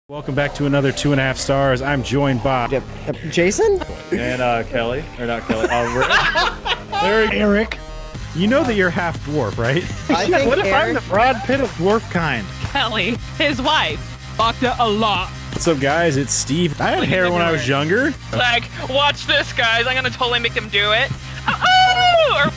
Welcome back to another 2.5 stars. I'm joined by Jason and Kelly, or not Kelly. Eric. You know that you're half dwarf, right? I think What if I'm the Brad Pitt of dwarf kind? Kelly, his wife, fucked it a lot. What's up, guys? It's Steve. I had hair when I was younger. Like, watch this, guys. I'm gonna totally make them do it. Oh!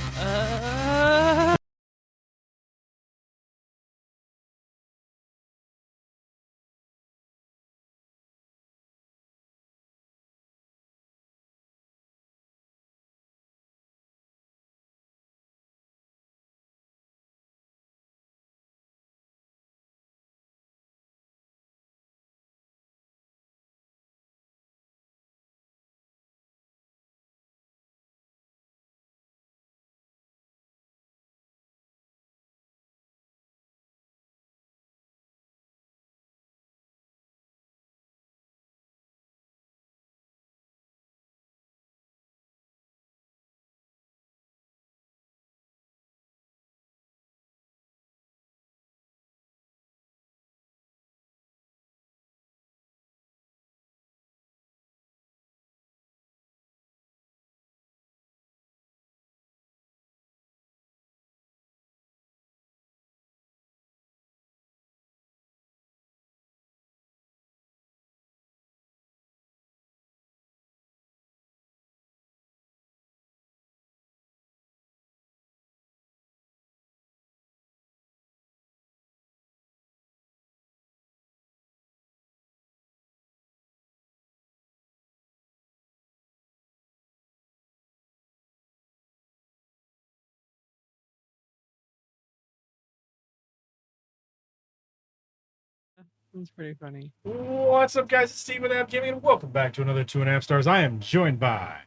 That's pretty funny. What's up, guys? It's Steve with Abgiving, and welcome back to another 2.5 stars. I am joined by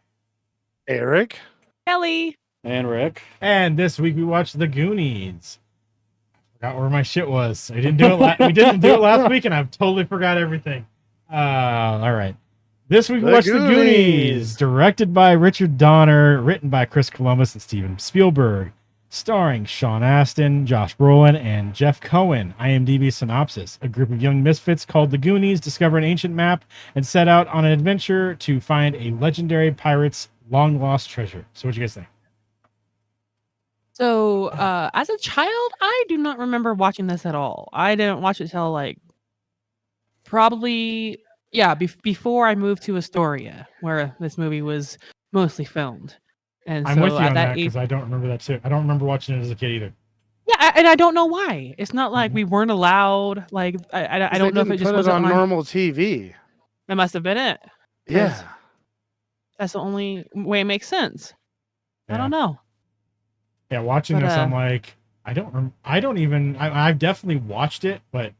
Eric. Kelly. and Rick. And this week we watched The Goonies. Forgot where my shit was. We didn't do it last week, and I've totally forgot everything. All right. This week we watched The Goonies, directed by Richard Donner, written by Chris Columbus and Steven Spielberg, starring Sean Astin, Josh Brolin, and Jeff Cohen. IMDb synopsis: a group of young misfits called the Goonies discover an ancient map and set out on an adventure to find a legendary pirate's long-lost treasure. So what do you guys think? So, as a child, I do not remember watching this at all. I didn't watch it till probably before I moved to Astoria, where this movie was mostly filmed. And I'm so with you at on that age, because I don't remember that too. I don't remember watching it as a kid either. and I don't know why. It's not like we weren't allowed. Like I don't know if it just put was it on normal TV. That must have been it. Yeah. That's the only way it makes sense. I Yeah. don't know. Yeah, watching But, this, I'm like, I've definitely watched it, but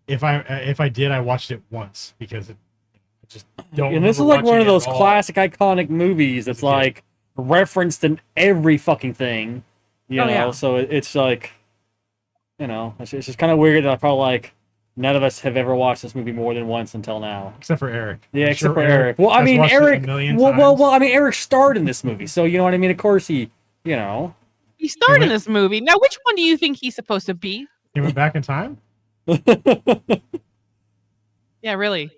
if I did, I watched it once because I just don't. And this is remember like one watching of it those at all. classic, iconic movies that's As a kid. like referenced in every fucking thing. You Oh, know, yeah. so it's like, it's just kind of weird that I probably like none of us have ever watched this movie more than once until now. Except for Eric. Yeah, I'm except sure for Eric. Well, I has mean, watched it a Eric. million Well, times. I mean, Eric starred in this movie, so you know what I mean. Of course, he. He starred in this movie. Now, which one do you think he's supposed to be? He went back in time. Yeah, really.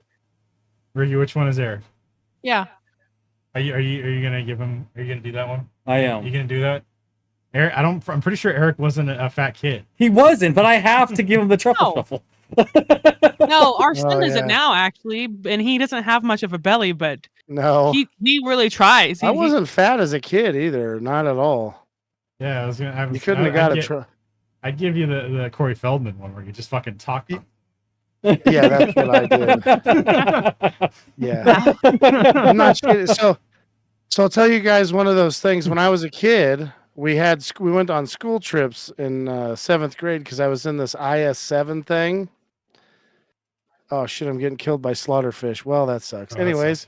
Ricky, which one is Eric? Yeah. Are you gonna give him? Are you gonna do that one? I Are am. you gonna do that? Eric, I'm pretty sure Eric wasn't a fat kid. He wasn't, but I have to give him the truffle No. shuffle. No, our son Oh, is it yeah. now, actually, and he doesn't have much of a belly, but No. he really tries. I wasn't fat as a kid either. Not at all. Yeah, I was gonna. You couldn't have got I'd a get- try. I'd give you the Corey Feldman one where you just fucking talk. Yeah, that's what I did. Yeah. I'm not kidding. So I'll tell you guys one of those things. When I was a kid, we went on school trips in 7th grade because I was in this IS-7 thing. Oh shit! I'm getting killed by slaughterfish. Well, that sucks. Oh, that Anyways,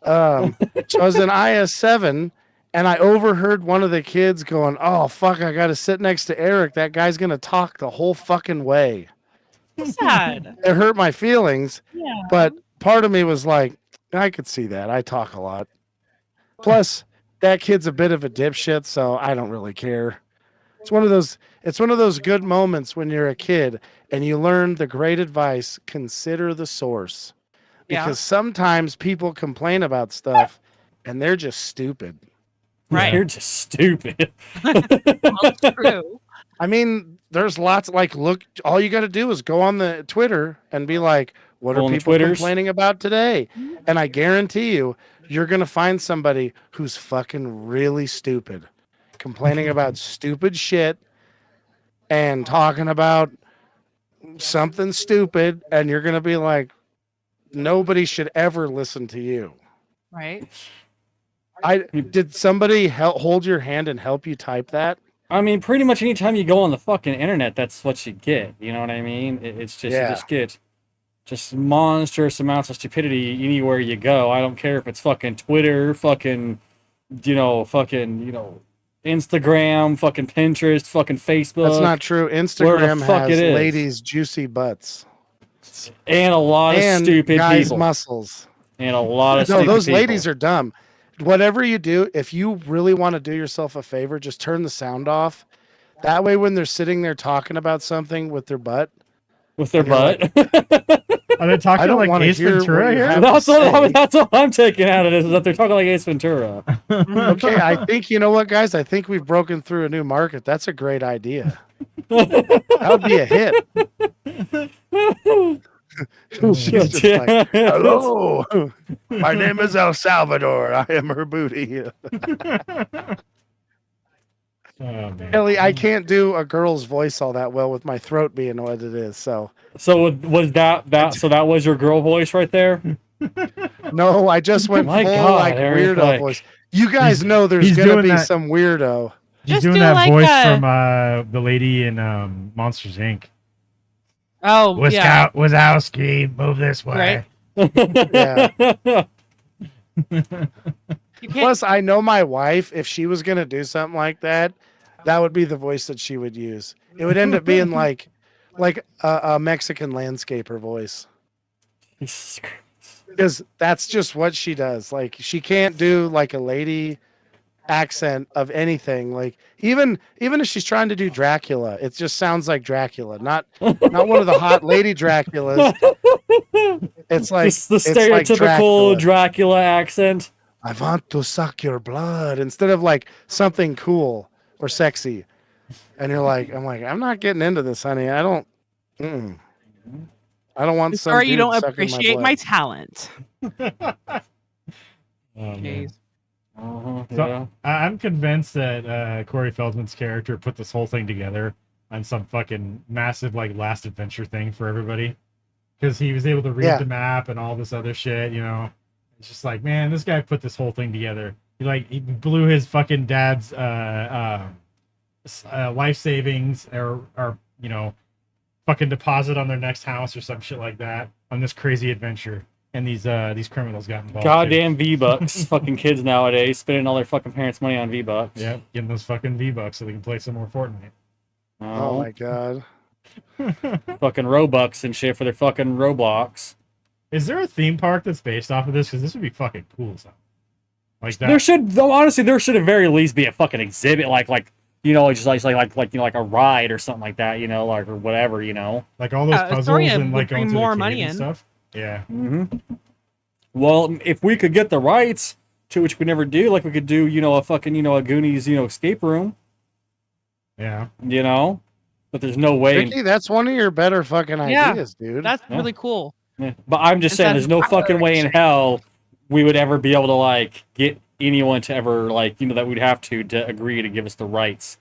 so I was in IS-7, and I overheard one of the kids going, "Oh fuck! I got to sit next to Eric. That guy's gonna talk the whole fucking way." sad. It hurt my feelings. Yeah. But part of me was like, I could see that. I talk a lot. Plus, that kid's a bit of a dipshit, so I don't really care. It's one of those good moments when you're a kid and you learn the great advice, consider the source. Yeah. Because sometimes people complain about stuff and they're just stupid. Right. You're just stupid. Well, true. I mean, there's lots like look, all you got to do is go on the Twitter and be like, what Go are on the people Twitters. complaining about today? And I guarantee you're going to find somebody who's fucking really stupid, complaining about stupid shit and talking about something stupid. And you're going to be like, nobody should ever listen to you. Right. Did somebody hold your hand and help you type that? I mean, pretty much anytime you go on the fucking internet, that's what you get. You know what I mean? It's just Yeah. you just get just monstrous amounts of stupidity anywhere you go. I don't care if it's fucking Twitter, fucking Instagram, fucking Pinterest, fucking Facebook. That's not true. where the Instagram fuck has it is. ladies' juicy butts And a lot of and stupid guys' people. muscles. And a lot of No, stupid those people. ladies are dumb. Whatever you do, if you really want to do yourself a favor, just turn the sound off. That way, when they're sitting there talking about something with their butt, with their and you're butt. Are they I talking don't like wanna Ace hear Ventura what you here? have- That's what I'm taking out of this, is that they're talking like Ace Ventura. okay, I think you know what, guys. I think we've broken through a new market. That's a great idea. That would be a hit. She's just like, hello, my name is El Salvador. I am her booty. Oh, man. Ellie, I can't do a girl's voice all that well with my throat being what it is. So So was that so that was your girl voice right there? no, I just went My full God, like Eric, weirdo like- voice. You guys know there's he's gonna doing be that- some weirdo. He's Just doing do that like voice a- from the lady in Monsters Inc. Oh, yeah. Wazowski, move this way. Yeah. You can't, Plus, I know my wife. If she was gonna do something like that, that would be the voice that she would use. It would end up being like a Mexican landscaper voice. Jesus Christ. Because that's just what she does. Like she can't do like a lady accent of anything. Like even if she's trying to do Dracula, it just sounds like Dracula, not one of the hot lady Draculas. It's like It's the it's like stereotypical Dracula. Dracula accent. I want to suck your blood instead of like something cool or sexy. And you're like, I'm not getting into this, honey. I don't want some sorry, you dude don't sucking appreciate blood. my talent. Oh, man. Jeez. Uh-huh, So yeah. I'm convinced that Corey Feldman's character put this whole thing together on some fucking massive like last adventure thing for everybody, because he was able to read Yeah. the map and all this other shit. You know, it's just like, man, this guy put this whole thing together. He blew his fucking dad's life savings or fucking deposit on their next house or some shit like that on this crazy adventure. And these criminals got involved. Goddamn V-Bucks. Fucking kids nowadays spending all their fucking parents' money on V-Bucks. Yeah, getting those fucking V-Bucks so they can play some more Fortnite. Oh my god. Fucking Robux and shit for their fucking Roblox. Is there a theme park that's based off of this? Because this would be fucking cool. Something like that. There should, though, honestly, there should at very least be a fucking exhibit, like just like a ride or something like that, like or whatever, Like all those puzzles Astoria and like would bring going to more the money cave and in. stuff. Yeah. Mm-hmm. Well, if we could get the rights to which we never do, like we could do, a fucking, a Goonies, escape room, Yeah. but there's no way. Ricky, that's one of your better fucking Yeah, ideas, dude. That's Yeah. really cool. Yeah. But I'm just saying, there's no fucking way in hell we would ever be able to like get anyone to ever like that we'd have to agree to give us the rights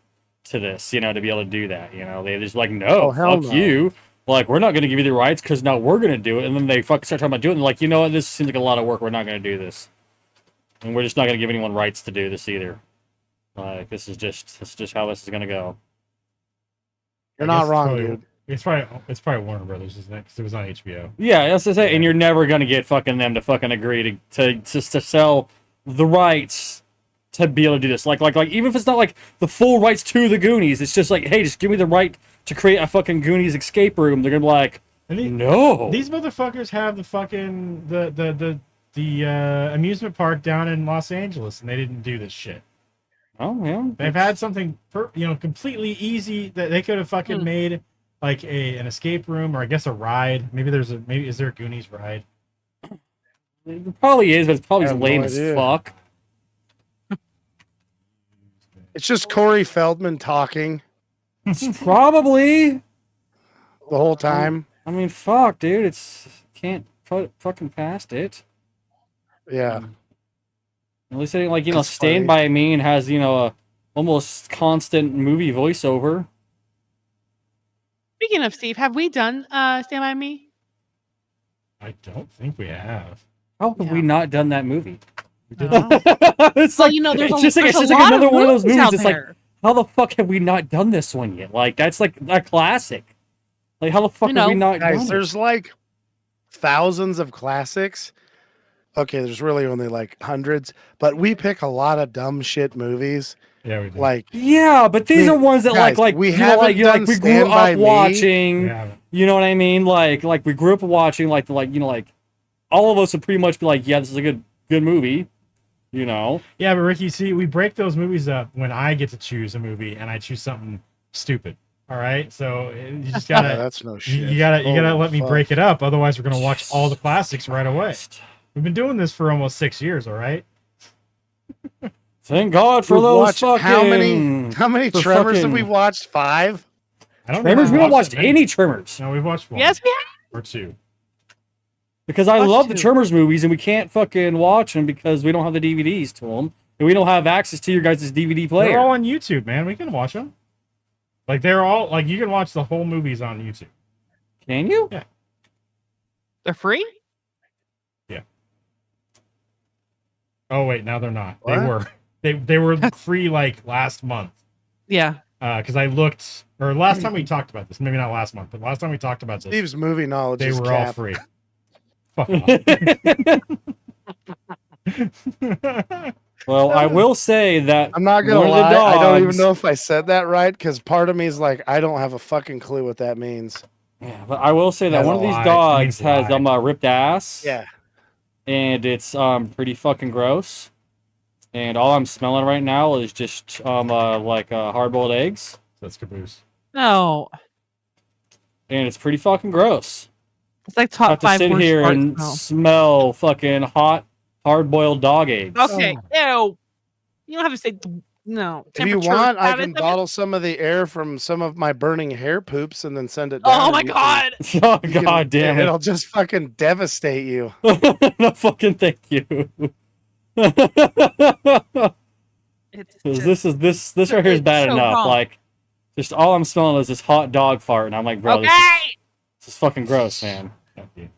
to this, to be able to do that. They're just like, no, Oh, hell fuck no. you. Like, we're not going to give you the rights because now we're going to do it. And then they fucking start talking about doing it. And like, you know what? This seems like a lot of work. We're not going to do this. And we're just not going to give anyone rights to do this either. Like, this is just how this is going to go. You're I not guess wrong, probably, dude. It's probably Warner Brothers, isn't it? Because it was on HBO. Yeah, that's to say. And you're never going to get fucking them to fucking agree to sell the rights to be able to do this. Like even if it's not like the full rights to the Goonies, it's just like, hey, just give me the right to create a fucking Goonies escape room. They're gonna be like, And no. These motherfuckers have the fucking the amusement park down in Los Angeles, and they didn't do this shit. Oh yeah. They've had something, completely easy that they could have fucking made, like an escape room, or I guess a ride. Maybe is there a Goonies ride? It probably is, but it's probably I have no lame as idea. fuck. It's just Corey Feldman talking It's probably. the whole time. I mean, fuck, dude. Can't put fucking past it. Yeah. At least it ain't like, That's Stand funny. By Me and has, a almost constant movie voiceover. Speaking of Steve, have we done Stand By Me? I don't think we have. How have we Yeah. not done that movie? We did. Oh. It's Well, like, there's it's just like a lot another one of those movies. out It's like, there. how the fuck have we not done this one yet? Like, that's like a classic. Like, how the fuck have we not Guys, done it? there's like thousands of classics. Okay, there's really only like hundreds, but we pick a lot of dumb shit movies. Yeah, we did. Like, Yeah, but these are ones that guys, we haven't done we grew Stand By up Me. watching. we haven't. You know what I mean? Like we grew up watching. Like all of us would pretty much be like, yeah, this is a good movie. You know? Yeah, but Ricky, see, we break those movies up when I get to choose a movie, and I choose something stupid. All right, so you just yeah, gotta, that's no you, shit. you gotta Holy let me fuck. break it up. Otherwise, we're gonna watch all the classics right away. We've been doing this for almost 6 years. All right. Thank God for We've those watched fucking. how many for Tremors have fucking- we watched? 5? I don't. Tremors? think We haven't I've watched that many. any Tremors No, we've watched one. Yes, we have. Or 2. because I Watched love the 2. Tremors movies, and we can't fucking watch them because we don't have the DVDs to them, and we don't have access to your guys' DVD player. They're all on YouTube, man. We can watch them. Like they're all like you can watch the whole movies on YouTube. Can you? They're free? Oh wait, now they're not. What? They were. They were free like last month. Yeah. Because I looked, or last time we talked about this, maybe not last month, but last time we talked about this, Steve's movie knowledge they is were all cap. free. Fuck off. Well, I will say that I'm not gonna one of the lie. I don't even dogs- know if I said that right because part of me is like, I don't have a fucking clue what that means. Yeah, but I will say that That's one a of these lie. It dogs means has lie. ripped ass. Yeah. And it's pretty fucking gross. And all I'm smelling right now is just hard-boiled eggs, That's caboose. No. and it's pretty fucking gross. It's like I top have to 5 sit worst here fart and smell. smell fucking hot hard-boiled dog eggs. Okay. Ew. You don't have to say no. If you Temperature want, I habits can of it? bottle some of the air from some of my burning hair poops and then send it down. Oh and my you can- god. Oh you can- god damn it! It'll just fucking devastate you. No fucking thank you. It's 'Cause just, this right here is it's bad so enough. wrong. Like, just all I'm smelling is this hot dog fart, and I'm like, bro, okay. this is fucking gross, man. Thank you.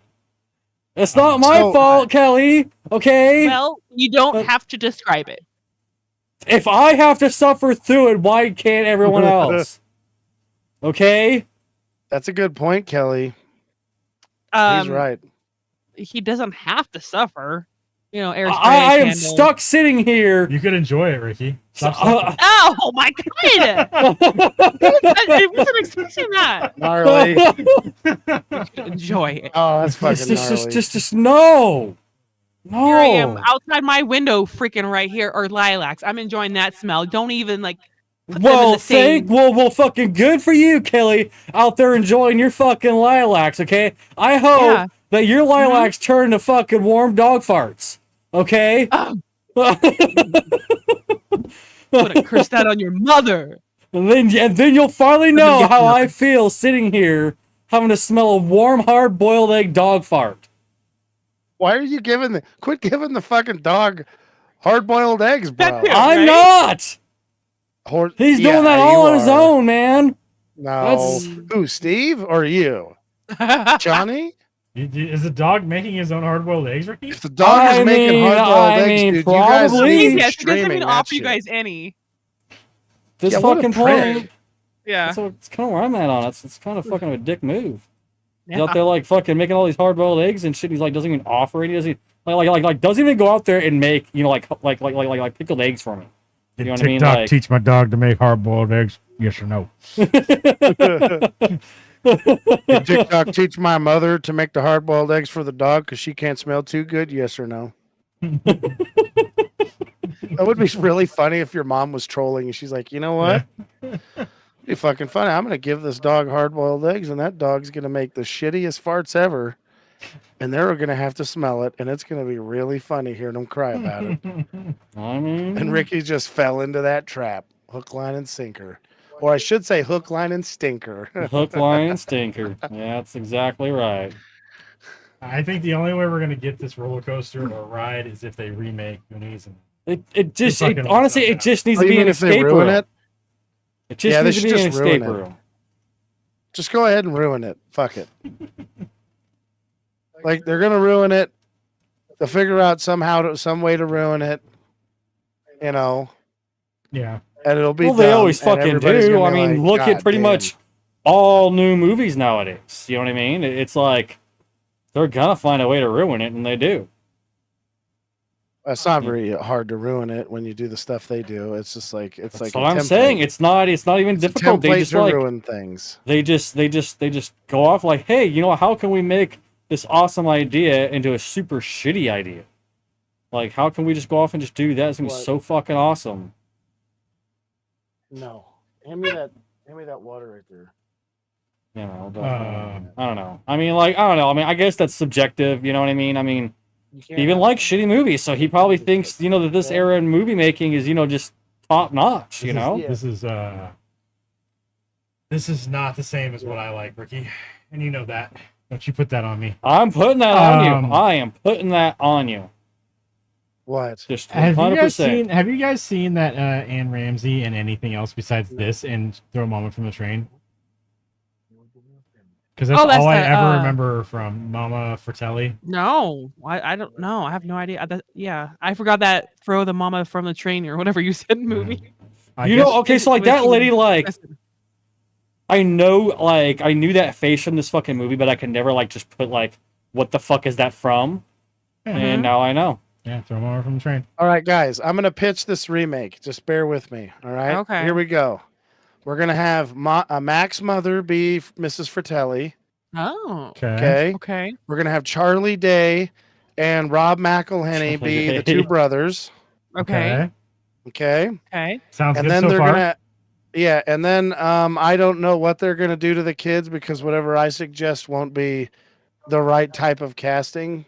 It's not my So- fault, Kelly. Okay. Well, you don't have to describe it. If I have to suffer through it, why can't everyone else? Okay. That's a good point, Kelly. He's right. He doesn't have to suffer. Air spray, I am candle. stuck sitting here. You could enjoy it, Ricky. Stop Uh, suffering. Oh my god! I wasn't expecting that. Gnarly. Enjoy it. Oh, that's fucking gnarly. just no. No. Here I am outside my window, freaking right here, or lilacs. I'm enjoying that smell. Don't even put them in Well, the same. well, fucking good for you, Kelly, out there enjoying your fucking lilacs, okay? I hope Yeah. that your lilacs turn to fucking warm dog farts, okay? Oh, put a curse that on your mother. and then you'll finally know how I feel sitting here having to smell a warm, hard-boiled egg dog fart. Why are you quit giving the fucking dog hard boiled eggs, bro? That's it. I'm Right? not! He's Yeah, doing that you all on his are. own, man. No. That's- Who, Steve or you? Johnny? Is the dog making his own hard-boiled eggs, Ricky? If the dog is making hard boiled eggs, dude, you guys probably. need to be Yes, it doesn't streaming even that offer you shit. guys any. This Yeah, what a fucking prick. point. Yeah. So it's kind of where I'm at on it. It's kind of fucking a dick move. He's Yeah. out there like fucking making all these hard boiled eggs and shit. He's like doesn't even offer any. Doesn't like doesn't even go out there and make like pickled eggs for me. You know what I mean? TikTok Like, teach my dog to make hard-boiled eggs? Yes or no? Did TikTok teach my mother to make the hard boiled eggs for the dog because she can't smell too good? Yes or no? That would be really funny if your mom was trolling and she's like, you know what? Yeah. It'd be fucking funny. I'm gonna give this dog hard-boiled eggs, and that dog's gonna make the shittiest farts ever, and they're gonna have to smell it, and it's gonna be really funny hearing them cry about it. I mean, And Ricky just fell into that trap, hook, line, and sinker, or I should say, hook, line, and stinker. hook, line, and stinker. Yeah, that's exactly right. I think the only way we're gonna get this roller coaster or ride is if they remake Goonies. And Honestly, it just needs Oh, to you be mean an if they escape ruin room. it? It just Yeah, they needs to should be an just ruin escape it. room. Just go ahead and ruin it. Fuck it. Like they're gonna ruin it. They'll figure out some way to ruin it. You know, yeah, and it'll be. Well, they dumb, always and fucking everybody's do. gonna I be mean, like, look at "God pretty damn." much all new movies nowadays. You know what I mean? It's like they're gonna find a way to ruin it, and they do. It's not very hard to ruin it when you do the stuff they do. It's just like it's That's like what a I'm template. saying. It's not even It's a difficult. They template just to like ruin things. they just go off like, hey, you know, how can we make this awesome idea into a super shitty idea? Like, how can we just go off and just do that? It's gonna be What? so fucking awesome. No, hand me that water right there. You know, but, Uh, I don't know. I mean, like, I don't know. I mean, I guess that's subjective. You know what I mean? I mean, You he can't even have likes it. shitty movies, so he probably thinks, you know, that this era in movie making is, you know, just top notch. You know? this is not the same as what I like, Ricky, and you know that. Don't you put that on me. I'm putting that on Um, you. I am putting that on you. What? Just Have you guys 100%. seen? Have you guys seen that Anne Ramsey and anything else besides this and Throw Mama from the Train? Because that's, Oh, that's all I the, ever remember from Mama Fratelli. No, I don't know. I have no idea. Yeah, I forgot that throw the mama from the train or whatever you said movie. I You guess- know, okay, so like that lady, like, I know, like, I knew that face from this fucking movie, but I could never, like, just put, like, what the fuck is that from? And now I know. Yeah, Throw Mama from the Train. All right, guys, I'm gonna pitch this remake. Just bear with me. All right. Okay. Here we go. We're gonna have Mac's mother be Mrs. Fratelli. Oh, Okay. okay. We're gonna have Charlie Day and Rob McElhenney be the two brothers. Okay. Okay. Okay. Sounds And good then so they're far. gonna, yeah, and then I don't know what they're gonna do to the kids because whatever I suggest won't be the right type of casting.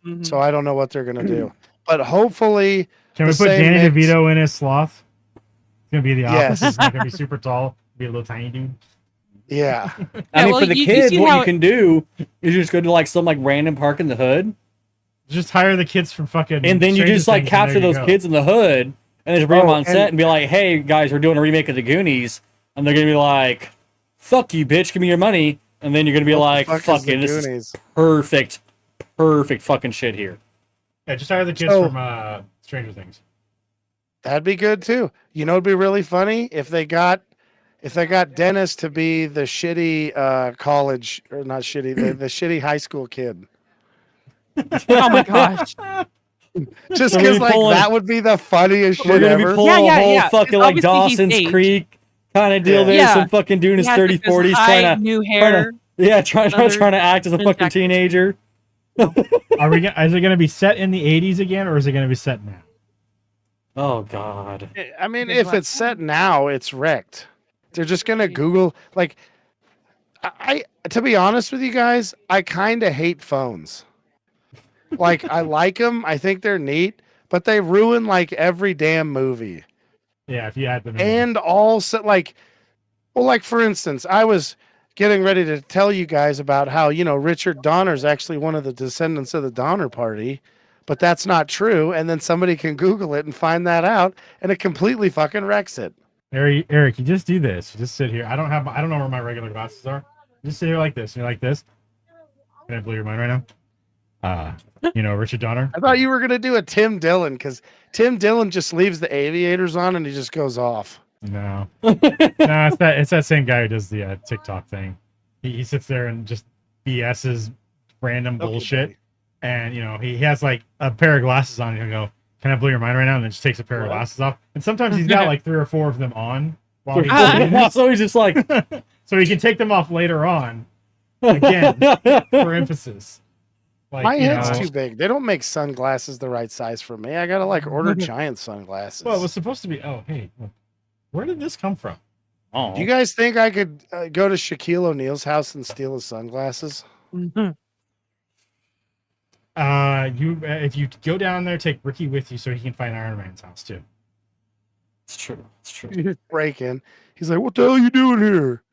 Mhm. So I don't know what they're gonna do. But hopefully, Can we the put same Danny mix- DeVito in as Sloth? It's gonna be the Yes. opposite. He's not gonna be super tall. Be a little tiny dude. yeah, I mean, well, for the you kids, see what how you can do is you just go to, like, some, like, random park in the hood, Just hire the kids from fucking. and then you Stranger just, like, Things, and capture there you those go. kids in the hood, and just bring them Oh, on set and be like, hey, guys, we're doing a remake of the Goonies, and they're gonna be like, fuck you, bitch, give me your money, and then you're gonna be What the like, fuck is fucking, the this is Goonies? perfect fucking shit here. Yeah, just hire the kids So- from Stranger Things. That'd be good too. You know, it'd be really funny if they got Dennis to be the shitty college or not shitty the shitty high school kid. Oh my gosh. Just So because we like pulling- that would be the funniest We're shit gonna be ever. pulling Yeah, a whole yeah. fucking, It's like, obviously he's Dawson's aged. Creek kind of deal Yeah. there, Yeah. some fucking doing his He has, 30s, like, this 40s, high trying to, new hair. yeah, trying leather to act as a fucking jacket. teenager. Are we? Is it gonna be set in the '80s again, or is it gonna be set now? Oh, God. I mean, if it's set now, it's wrecked. They're just gonna Google like I to be honest with you guys, I kind of hate phones. Like I like them, I think they're neat, but they ruin like every damn movie. Yeah, if you had them. And also like well, like for instance, I was getting ready to tell you guys about how, you know, Richard Donner's actually one of the descendants of the Donner Party, but that's not true. And then somebody can Google it and find that out, and it completely fucking wrecks it. Eric, you just do this. You just sit here. I don't know where my regular glasses are. You just sit here like this. And you're like this. Can I blow your mind right now? You know, Richard Donner. I thought you were gonna do a Tim Dillon because Tim Dillon just leaves the aviators on and he just goes off. No, no, it's that same guy who does the TikTok thing. He sits there and just BS's random bullshit, buddy. and you know he has like a pair of glasses on, and he'll go, "Can I blow your mind right now?" And then just takes a pair of glasses off, and sometimes he's got like 3 or 4 of them on while he's So he's just like, so he can take them off later on again for emphasis. Like, My you head's know, too big. They don't make sunglasses the right size for me. I gotta like order giant sunglasses. well, it was supposed to be. Oh, hey, look, where did this come from? Oh, Do you guys think I could go to Shaquille O'Neal's house and steal his sunglasses? Mhm. If you go down there, take Ricky with you so he can find Iron Man's house too. it's true. It's true. You just break in. He's like, "What the hell are you doing here?"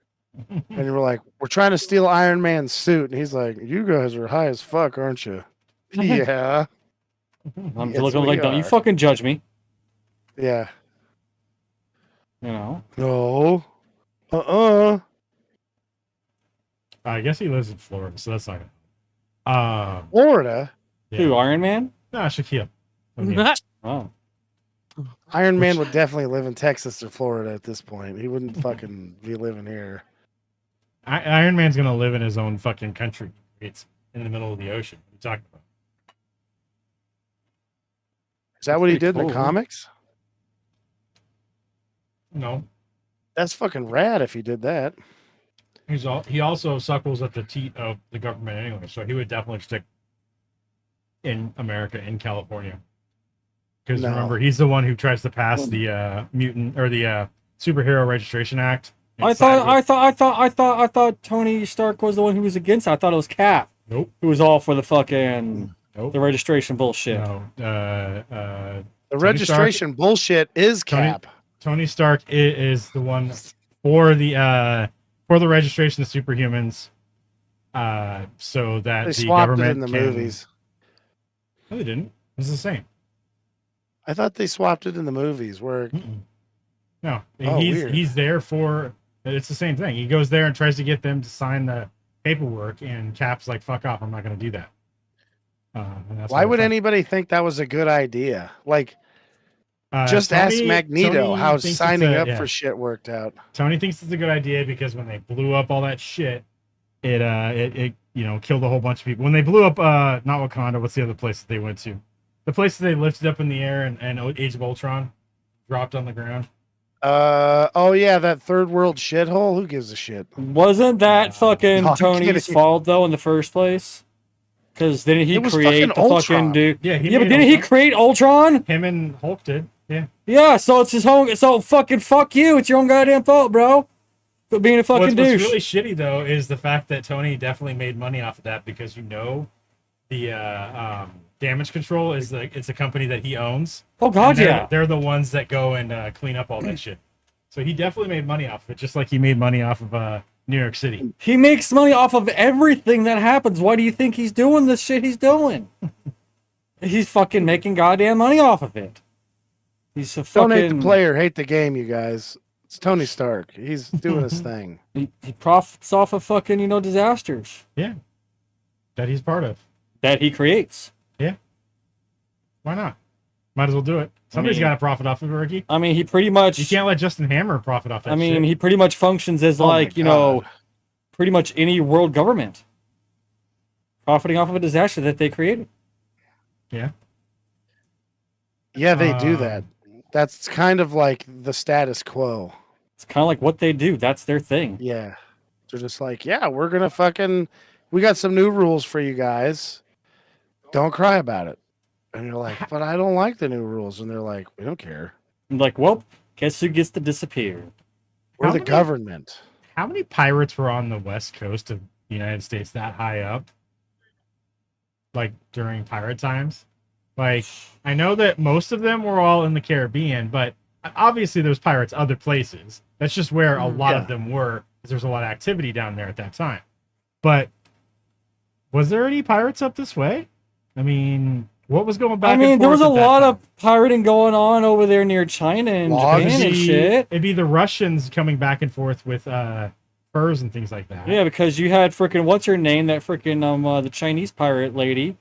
And we're like, "We're trying to steal Iron Man's suit." And he's like, "You guys are high as fuck, aren't you?" Yeah, I'm Yes, looking we like, don't you are. fucking judge me. yeah. You know. No. Uh-uh. I guess he lives in Florida, so that's not good. Florida. Yeah. Who, Iron Man? No, Shaquille O'Neal. Oh. Iron Man would definitely live in Texas or Florida at this point. He wouldn't fucking be living here. Iron Man's gonna live in his own fucking country. It's in the middle of the ocean. What are you talking about? Is that what he pretty did in the cool. comics? No, That's fucking rad if he did that. he also suckles at the teat of the government anyway, so he would definitely stick in America, in California. Because No. remember, he's the one who tries to pass the mutant or the superhero registration act. I thought Tony Stark was the one who was against it. I thought it was Cap Nope. who was all for the fucking Nope. the registration bullshit. No. The registration bullshit is Tony- Cap. Tony Stark is the one for the registration of superhumans, so that They the swapped it government in the can... movies. No, they didn't. It's the same. I thought they swapped it in the movies where Mm-mm. No, Oh, weird. he's there for. It's the same thing. He goes there and tries to get them to sign the paperwork, and Cap's like, "Fuck off! I'm not going to do that." And that's why would they're anybody think that was a good idea? Like, fucking- just ask Tony- Magneto Tony how thinks it's signing a- up yeah. for shit worked out. Tony thinks it's a good idea because when they blew up all that shit, it killed a whole bunch of people. When they blew up not Wakanda, what's the other place that they went to? The place that they lifted up in the air and Age of Ultron dropped on the ground. Oh yeah, that third world shithole. Who gives a shit? Wasn't that fucking No, I'm Tony's kidding. fault though in the first place? Because didn't he It was create the fucking Ultron. fucking dude? Yeah, Yeah, but made didn't he Ultron. create Ultron? Him and Hulk did. Yeah. Yeah, so it's his own. So fucking fuck you. It's your own goddamn fault, bro. For being a fucking What's douche. really shitty though is the fact that Tony definitely made money off of that because the Damage Control it's a company that he owns. Oh god, And they're, yeah. they're the ones that go and clean up all that shit. So he definitely made money off of it, just like he made money off of New York City. He makes money off of everything that happens. Why do you think he's doing this shit he's doing? He's fucking making goddamn money off of it. He's a Don't hate fucking the player, hate the game, you guys. It's Tony Stark. He's doing his thing. He profits off of fucking, disasters Yeah, that he's part of. that he creates. Why not? Might as well do it. Somebody's mean- got to profit off of it, Ricky. I mean, he pretty much You can't let Justin Hammer profit off that I mean, shit. he pretty much functions as Oh my like, God. pretty much any world government. Profiting off of a disaster that they created. Yeah. Yeah, they do Um, that. That's kind of like the status quo. It's kind of like what they do. That's their thing. Yeah. They're just like, yeah, we're going to we got some new rules for you guys. Don't cry about it. And you're like, but I don't like the new rules. And they're like, we don't care. I'm like, well, guess who gets to disappear? We're How the many- government. How many pirates were on the west coast of the United States that high up? Like during pirate times? Like, I know that most of them were all in the Caribbean, but obviously there's pirates other places. That's just where a lot Yeah. of them were, because there's a lot of activity down there at that time. But was there any pirates up this way? I mean, what was going back I mean, and there was a forth at that lot time? of pirating going on over there near China and Logs. Japan and shit. It'd be the Russians coming back and forth with furs and things like that. Yeah, because you had freaking what's her name? That freaking the Chinese pirate lady,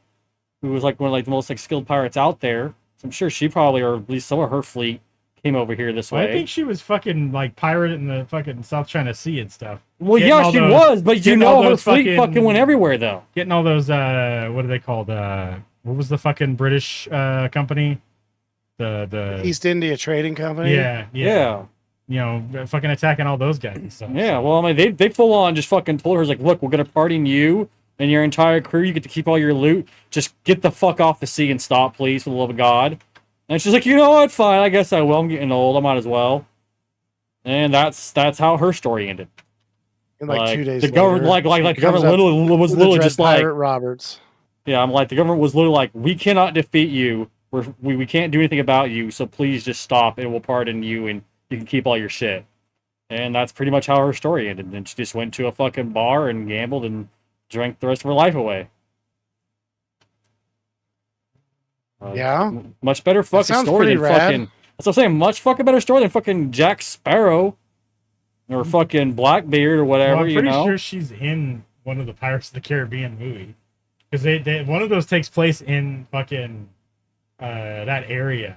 who was like one of like the most like skilled pirates out there. So I'm sure she probably, or at least some of her fleet, came over here this Well, I way. think she was fucking like pirate in the fucking South China Sea and stuff. Well, getting yeah, all she those- was, but you getting all know her those fleet fucking went everywhere though. Getting all those what are they called? What was the fucking British company? The East India Trading Company. yeah. Yeah. You know, fucking attacking all those guys and stuff. Yeah, well, I mean, they full on just fucking told her, like, look, we're gonna pardon you, and your entire crew. You get to keep all your loot. Just get the fuck off the sea and stop, please, for the love of God. And she's like, you know what? Fine, I guess I will. I'm getting old. I might as well. And that's how her story ended. And like 2 days the government, later, like the comes government literally was with the literally Dread just like, Pirate Roberts. yeah, I'm like, the government was literally like, we cannot defeat you. We can't do anything about you. So please just stop, and we'll pardon you, and you can keep all your shit. And that's pretty much how her story ended. And she just went to a fucking bar and gambled and drank the rest of her life away. Yeah. Much better fucking sounds story pretty than rad. fucking. That's what I'm saying. Much fucking better story than fucking Jack Sparrow or fucking Blackbeard or whatever. Well, I'm you pretty know. sure she's in one of the Pirates of the Caribbean movie because they one of those takes place in fucking that area,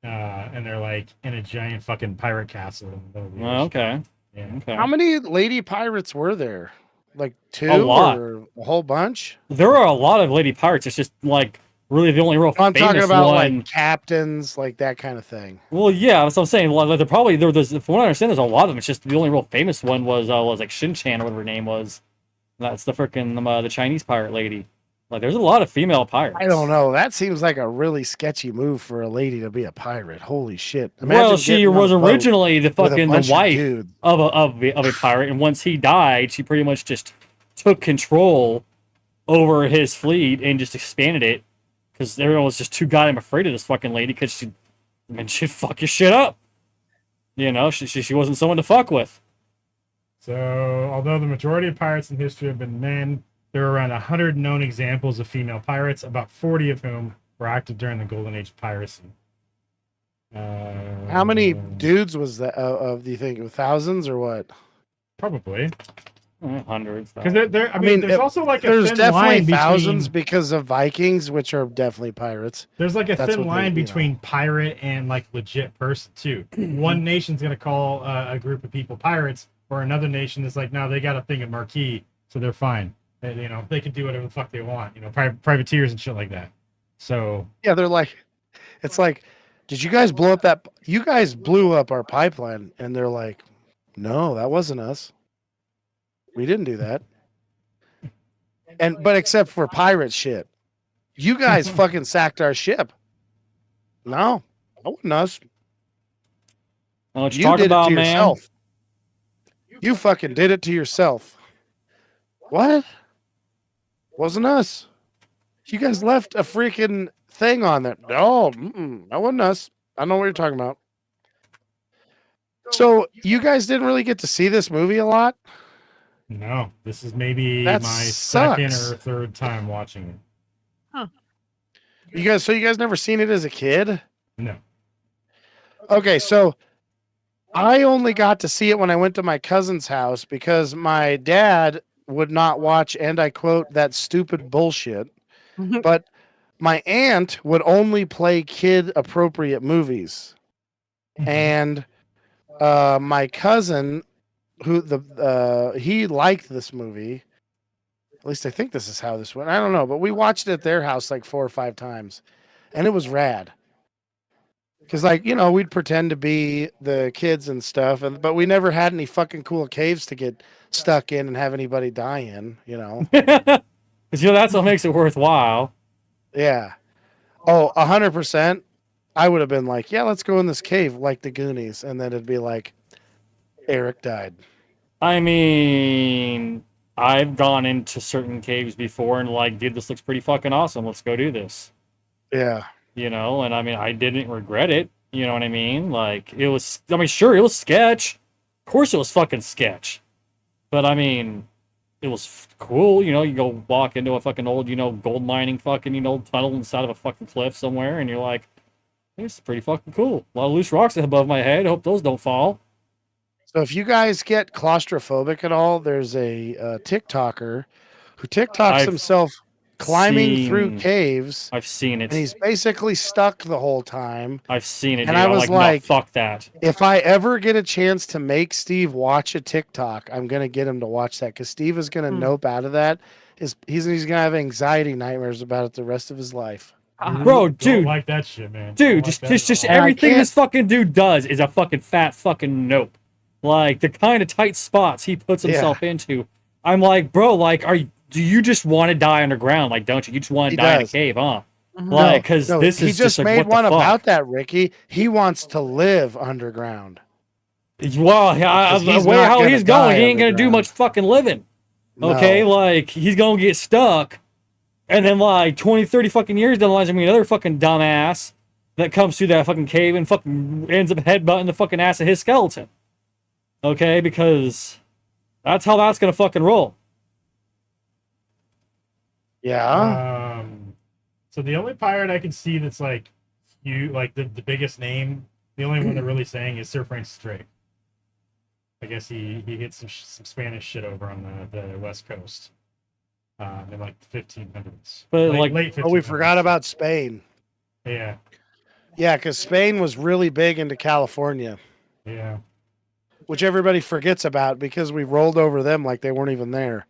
and they're like in a giant fucking pirate castle. In the middle of the Oh, ocean. okay. Yeah. Okay. How many lady pirates were there? Like 2 A lot. or a whole bunch? There are a lot of lady pirates. It's just like really the only real I'm famous talking about one. like captains, like that kind of thing. Well, yeah, that's what I'm saying. Like, they're probably there's from what I understand, there's a lot of them. It's just the only real famous one was like Shin Chan or whatever her name was. That's the freaking the Chinese pirate lady. Like, there's a lot of female pirates. I don't know. That seems like a really sketchy move for a lady to be a pirate. Holy shit! Well, she getting on was a boat originally the with a fucking the bunch of wife dudes. of a pirate, and once he died, she pretty much just took control over his fleet and just expanded it because everyone was just too goddamn afraid of this fucking lady because she'd fuck your shit up. You know, she wasn't someone to fuck with. So, although the majority of pirates in history have been men, there are around 100 known examples of female pirates, about 40 of whom were active during the Golden Age of piracy. How many dudes was that? Do you think thousands or what? Probably. Hundreds. Because I I mean, mean, there's also like a There's thin definitely line thousands between. because of Vikings, which are definitely pirates. There's like a That's thin what they- line you know. between pirate and like legit person too. One nation's gonna call a group of people pirates, or another nation is like, no, they got a thing of marquee, so they're fine. They can do whatever the fuck they want. Privateers and shit like that. So Yeah, they're like, it's like, did you guys blow up that? You guys blew up our pipeline, and they're like, no, that wasn't us. We didn't do that. But except for pirate shit, you guys fucking sacked our ship. No, that wasn't us. Know what You you're talking did it about, to man? yourself. You fucking did it to yourself. What? Wasn't us. You guys left a freaking thing on there. No, that wasn't us. I don't know what you're talking about. So you guys didn't really get to see this movie a lot? no, this is maybe That my sucks. second or third time watching it. You guys never seen it as a kid? No. Okay, so I only got to see it when I went to my cousin's house because my dad would not watch, and I quote, that stupid bullshit. But my aunt would only play kid appropriate movies. And my cousin, he liked this movie. At least I think this is how this went. I don't know, but we watched it at their house like 4 or 5 times, and it was rad. Because, like, we'd pretend to be the kids and stuff, but we never had any fucking cool caves to get stuck in and have anybody die in, Because that's what makes it worthwhile. Yeah. Oh, 100%. I would have been like, yeah, let's go in this cave like the Goonies. And then it'd be like, Eric died. I mean, I've gone into certain caves before and like, dude, this looks pretty fucking awesome. Let's go do this. Yeah. And I mean, I didn't regret it. You know what I mean? Like, it was, I mean, sure, it was sketch. Of course it was fucking sketch. But I mean, it was cool. You go walk into a fucking old, gold mining fucking, tunnel inside of a fucking cliff somewhere, and you're like, this is pretty fucking cool. A lot of loose rocks above my head. Hope those don't fall. So if you guys get claustrophobic at all, there's a TikToker who TikToks I've himself climbing through seen- caves, I've seen it. and he's basically stuck the whole time. I've seen it. And Dude. I I'm was no, like- fuck that. If I ever get a chance to make Steve watch a TikTok, I'm gonna get him to watch that because Steve is gonna nope out of that. He's gonna have anxiety nightmares about it the rest of his life. Bro, Don't dude. like that shit, man. Dude, Don't like that just at all. And I everything can't- this fucking dude does is a fucking fat fucking nope. Like the kind of tight spots he puts himself into. I'm like, bro, like, do you just want to die underground? Like, don't you? You just want to He die in a does. cave, huh? Mhm. Like, because No, this he is just like, made what one the fuck? about that, Ricky. He wants to live underground. Well, Because the he's way not how gonna he's going, die he ain't gonna do underground. much fucking living. No. Okay, like he's gonna get stuck, and then like 20, 30 fucking years down the line, there's gonna be another fucking dumbass that comes through that fucking cave and fucking ends up headbutting the fucking ass of his skeleton. Okay, because that's how that's gonna fucking roll. Yeah. So the only pirate I can see that's like the biggest name, the only one they're really saying is Sir Francis Drake. I guess he hit some Spanish shit over on the West Coast in like the 1500s. But, like- late 1500s. Oh, we forgot about Spain. Yeah, Yeah, because Spain was really big into California, yeah. which everybody forgets about because we rolled over them like they weren't even there.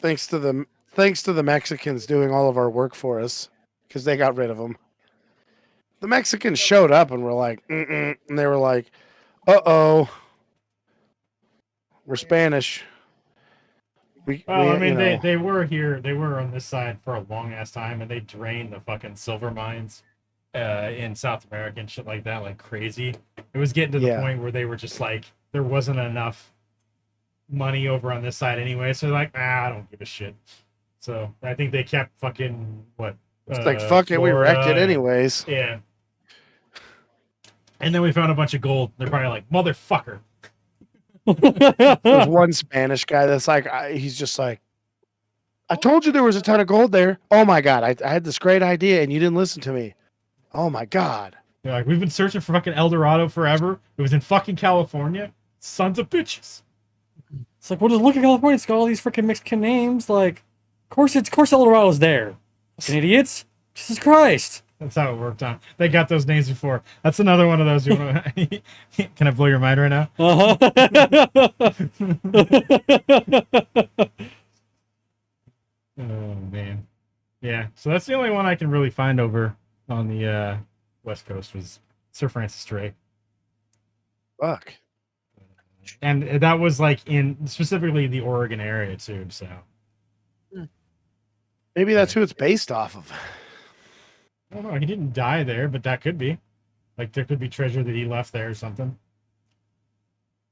Thanks to the Mexicans doing all of our work for us because they got rid of them. The Mexicans showed up and were like, mm-mm, and they were like, "Uh-oh, we're Spanish." Well, I mean, you know, they were here. They were on this side for a long ass time, and they drained the fucking silver mines in South America and shit like that, like crazy. It was getting to the Yeah. point where they were just like, there wasn't enough money over on this side anyway. So they're like, I don't give a shit. So I think they kept fucking what? it's like fuck it, we wrecked it Florida and- anyways. Yeah. And then we found a bunch of gold. They're probably like, motherfucker. There's one Spanish guy that's like, he's just like, I told you there was a ton of gold there. Oh my god, I had this great idea and you didn't listen to me. Oh my god. They're like, we've been searching for fucking El Dorado forever. It was in fucking California. Sons of bitches. It's like, well, just look at California. It's got all these freaking Mexican names. Like, of course El Dorado's there. Fucking idiots. Jesus Christ. That's how it worked on. They got those names before. That's another one of those. You wanna, can I blow your mind right now? Oh man, yeah. So that's the only one I can really find over on the West Coast was Sir Francis Drake, Fuck. and that was like in specifically the Oregon area too. So Maybe that's who it's based off of. I don't know. He didn't die there, but that could be. Like there could be treasure that he left there or something.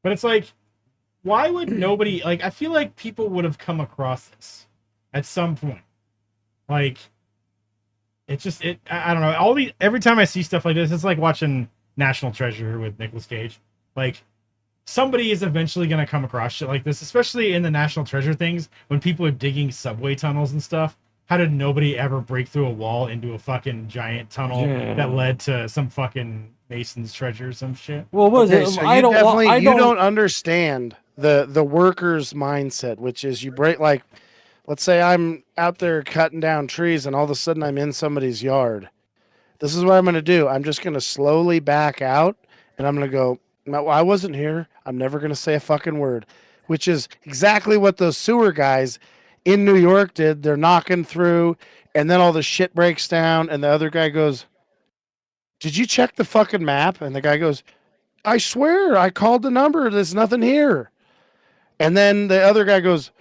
But it's like, why would nobody like? I feel like people would have come across this at some point. Like, it's just it. I don't know. Every time I see stuff like this, it's like watching National Treasure with Nicolas Cage. Like, somebody is eventually going to come across shit like this, especially in the National Treasure things when people are digging subway tunnels and stuff. How did nobody ever break through a wall into a fucking giant tunnel that led to some fucking Mason's treasure or some shit? Well, what is Okay, it? so I you don't. definitely I you don't. don't understand the worker's mindset, which is you break like, let's say I'm out there cutting down trees and all of a sudden I'm in somebody's yard. This is what I'm going to do. I'm just going to slowly back out and I'm going to go, no, I wasn't here. I'm never going to say a fucking word, which is exactly what those sewer guys in New York did. They're knocking through and then all the shit breaks down and the other guy goes, did you check the fucking map? And the guy goes, I swear I called the number. There's nothing here. And then the other guy goes,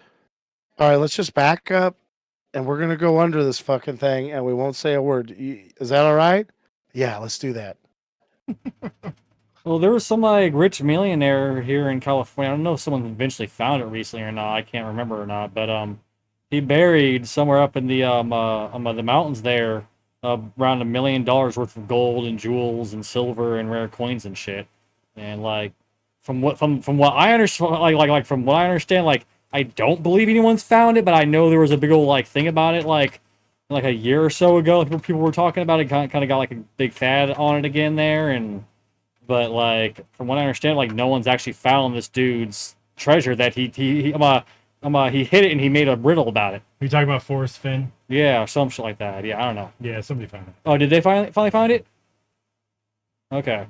all right, let's just back up and we're going to go under this fucking thing and we won't say a word. Is that all right? Yeah, let's do that. Well, there was some like rich millionaire here in California. I don't know if someone eventually found it recently or not. I can't remember or not. But he buried somewhere up in the mountains there around $1 million worth of gold and jewels and silver and rare coins and shit. And like from what I understand, like from what I understand, like I don't believe anyone's found it, but I know there was a big old like thing about it like a year or so ago. People were talking about it. Kind of got like a big fad on it again there, and. But like from what I understand, like no one's actually found this dude's treasure that he hid it and he made a riddle about it. Are you talking about Forrest Finn? Yeah, or some shit like that. Yeah, I don't know. Yeah, somebody found it. Oh, did they finally find it? Okay.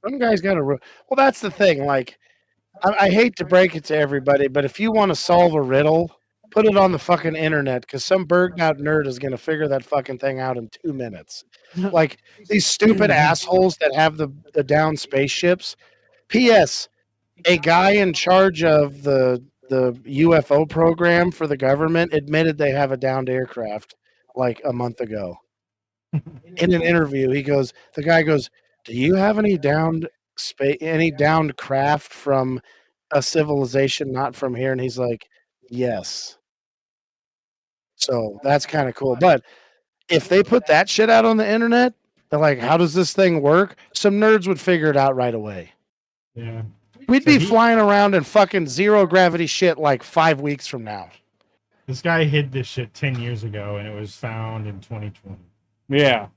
Some guys got to. Well, that's the thing. Like, I hate to break it to everybody, but if you want to solve a riddle, put it on the fucking internet because some burnt out nerd is going to figure that fucking thing out in 2 minutes. Like these stupid assholes that have the down spaceships. P.S. A guy in charge of the UFO program for the government admitted they have a downed aircraft like a month ago. In an interview, the guy goes, "Do you have any downed craft from a civilization not from here?" And he's like, "Yes." So that's kind of cool. But if they put that shit out on the internet, they're like, "How does this thing work?" Some nerds would figure it out right away. Yeah. We'd So be flying around in fucking zero gravity shit like 5 weeks from now. This guy hid this shit 10 years ago, and it was found in 2020. Yeah.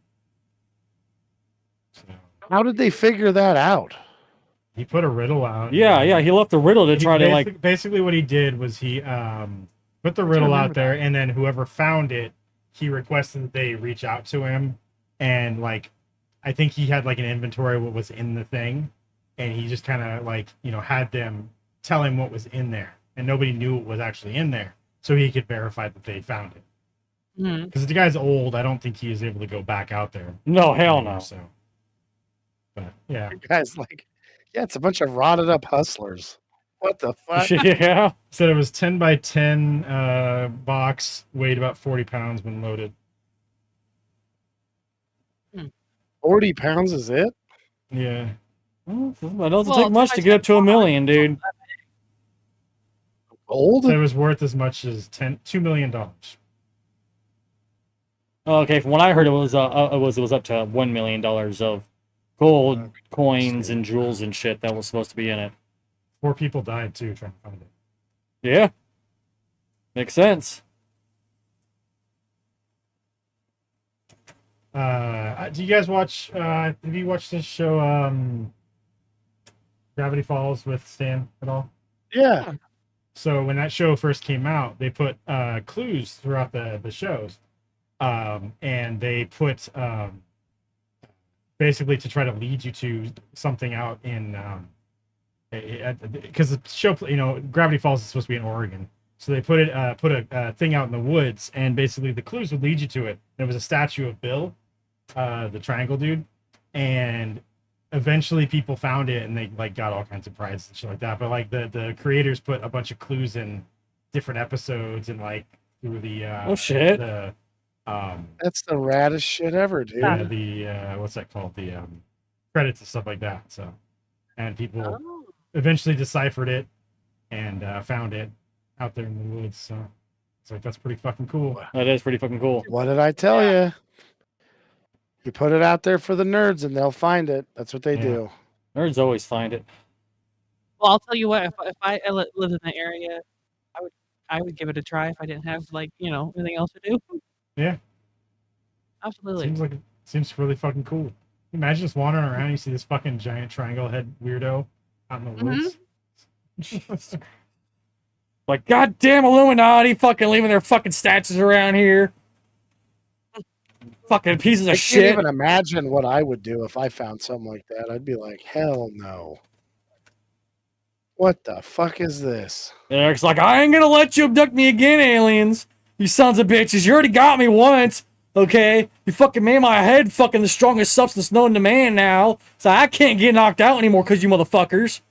So How did they figure that out? he put a riddle out. Yeah. He left a riddle to try to like. Basically, what he did was he put the riddle out there, and then whoever found it, he requested that they reach out to him, and like, I think he had like an inventory of what was in the thing, and he just kind of like had them tell him what was in there, and nobody knew what was actually in there, so he could verify that they found it. Because the guy's old, I don't think he was able to go back out there. No, hell no. So, but yeah, The guy's like, yeah, it's a bunch of rotted up hustlers. What the fuck? Yeah. said it was 10 by 10 box, weighed about 40 pounds when loaded. 40 pounds is it? Yeah. Well, it doesn't take much to get up to $1 million, dude. Gold? So it was worth as much as $2 million. Okay, from what I heard, it was up to $1 million of gold coins and jewels and shit that was supposed to be in it. 4 people died too trying to find it. Yeah, makes sense. Do you guys watch? Have you watched this show, Gravity Falls with Stan at all? Yeah. So when that show first came out, they put clues throughout the shows, and they put basically to try to lead you to something out in because the show, Gravity Falls is supposed to be in Oregon, so they put a thing out in the woods, and basically the clues would lead you to it. There was a statue of Bill, the triangle dude, and eventually people found it, and they like got all kinds of prizes and shit like that. But like the creators put a bunch of clues in different episodes, and like through the Oh shit. That's the raddest shit ever, dude. what's that called, the credits and stuff like that. So, and people eventually deciphered it and found it out there in the woods. So it's like, that's pretty fucking cool. That is pretty fucking cool. What did I tell you? You put it out there for the nerds and they'll find it. That's what they do. Nerds always find it. Well, I'll tell you what. If I lived in the area, I would give it a try if I didn't have anything else to do. Yeah, Absolutely. seems really fucking cool. Can you imagine just wandering around and you see this fucking giant triangle head weirdo out in the woods. Like, goddamn Illuminati fucking leaving their fucking statues around here. Fucking pieces of I shit. can't even imagine what I would do if I found something like that. I'd be like, hell no. What the fuck is this? Eric's like, I ain't gonna let you abduct me again, aliens. You sons of bitches. You already got me once. Okay? You fucking made my head fucking the strongest substance known to man now. So I can't get knocked out anymore because you motherfuckers.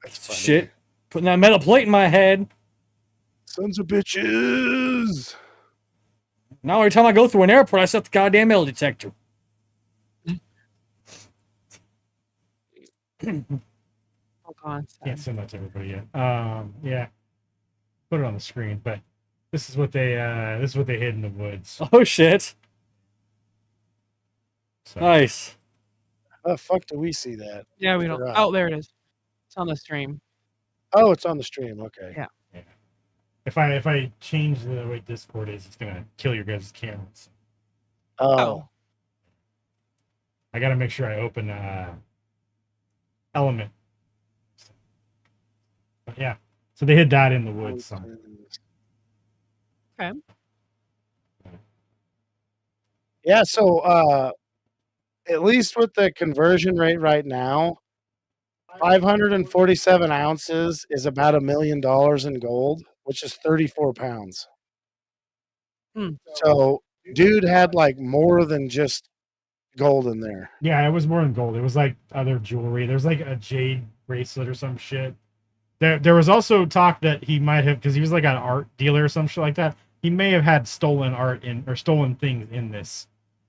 That's funny. Shit. Putting that metal plate in my head. Sons of bitches. Now every time I go through an airport, I set the goddamn metal detector. Oh God. Can't send that to everybody yet. Yeah, put it on the screen. But this is what they hid in the woods. Oh shit. So, Nice. How the fuck do we see that? Yeah, we don't. Oh, there it is. It's on the stream. Oh, it's on the stream. Okay. Yeah. if I change the way Discord is, it's gonna kill your guys' cameras. Oh. I gotta make sure I open Element. But yeah, so they hid that in the woods. So. Okay. Yeah, so at least with the conversion rate right now, 547 ounces is about $1 million in gold, which is 34 pounds. So dude had like more than just gold in there. Yeah, it was more than gold. It was like other jewelry. There's like a jade bracelet or some shit. There was also talk that he might have, because he was like an art dealer or some shit like that. He may have had stolen art or stolen things in this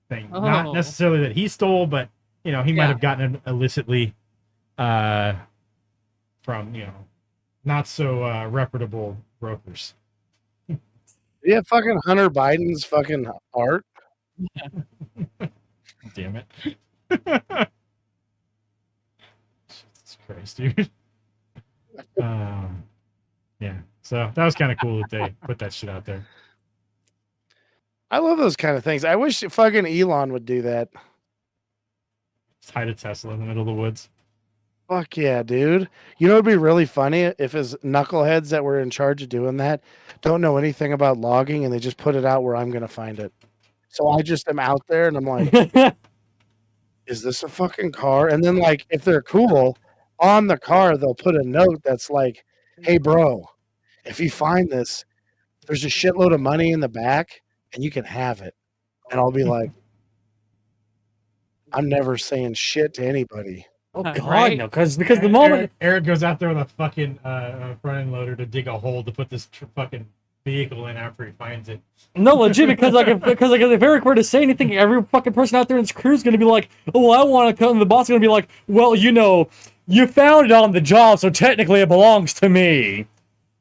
thing. Not Oh. necessarily that he stole, but he might Yeah. have gotten it illicitly from not so reputable brokers. Yeah, fucking Hunter Biden's fucking art. Damn it. Jesus Christ, dude. Yeah. So that was kind of cool that they put that shit out there. I love those kind of things. I wish fucking Elon would do that. Just hide a Tesla in the middle of the woods. Fuck yeah, dude. You know, it'd be really funny if his knuckleheads that were in charge of doing that don't know anything about logging and they just put it out where I'm going to find it. So I just am out there and I'm like, is this a fucking car? And then, like, if they're cool, on the car, they'll put a note that's like, hey, bro, if you find this, there's a shitload of money in the back and you can have it. And I'll be like, I'm never saying shit to anybody. Oh God, Right? no, because the moment Eric goes out there with a fucking front end loader to dig a hole to put this fucking vehicle in after he finds it. no, legit, because if Eric were to say anything, every fucking person out there in his crew is gonna be like, oh, I want to come. And the boss is gonna be like, well, you found it on the job, so technically it belongs to me.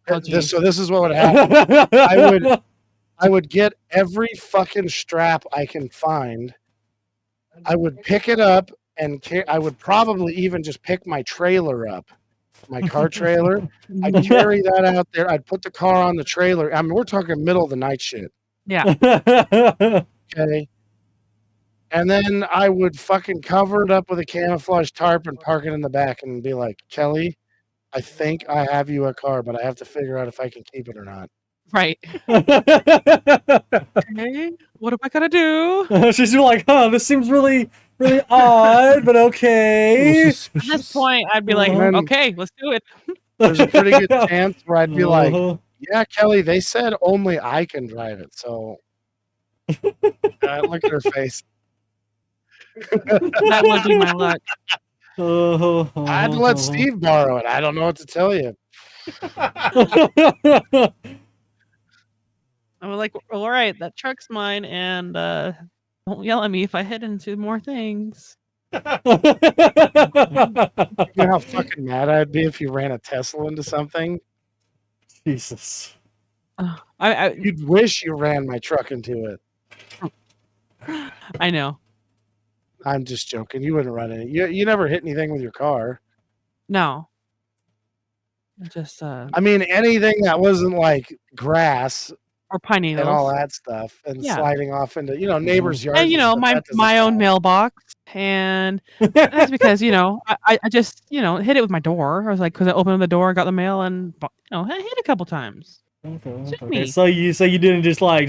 Oh, geez. So this is what would happen. I would get every fucking strap I can find. I would pick it up and I would probably even just pick my trailer up, my car trailer. I'd carry that out there. I'd put the car on the trailer. I mean, we're talking middle of the night shit. Yeah. Okay. And then I would fucking cover it up with a camouflage tarp and park it in the back and be like, Kelly, I think I have you a car, but I have to figure out if I can keep it or not. Right. Okay. What am I gonna do? She's like, huh, this seems really, really odd, but okay. At this point, I'd be like, Uh-huh. okay, let's do it. There's a pretty good chance where I'd be like, Uh-huh. yeah, Kelly, they said only I can drive it. So look at her face. That would be my luck. I had to let Steve borrow it. I don't know what to tell you. I was like, all right, that truck's mine, and don't yell at me if I hit into more things. You know how fucking mad I'd be if you ran a Tesla into something? Jesus. You'd wish you ran my truck into it. I know. I'm just joking. You wouldn't run it. You never hit anything with your car. No. Just I mean, anything that wasn't like grass or pine and needles. all that stuff and Yeah. sliding off into, neighbors' yards. And stuff, my that doesn't my own count. mailbox, and that's because I just hit it with my door. I was like, because I opened the door, got the mail, and I hit it a couple times. Took Okay. me. So you didn't just like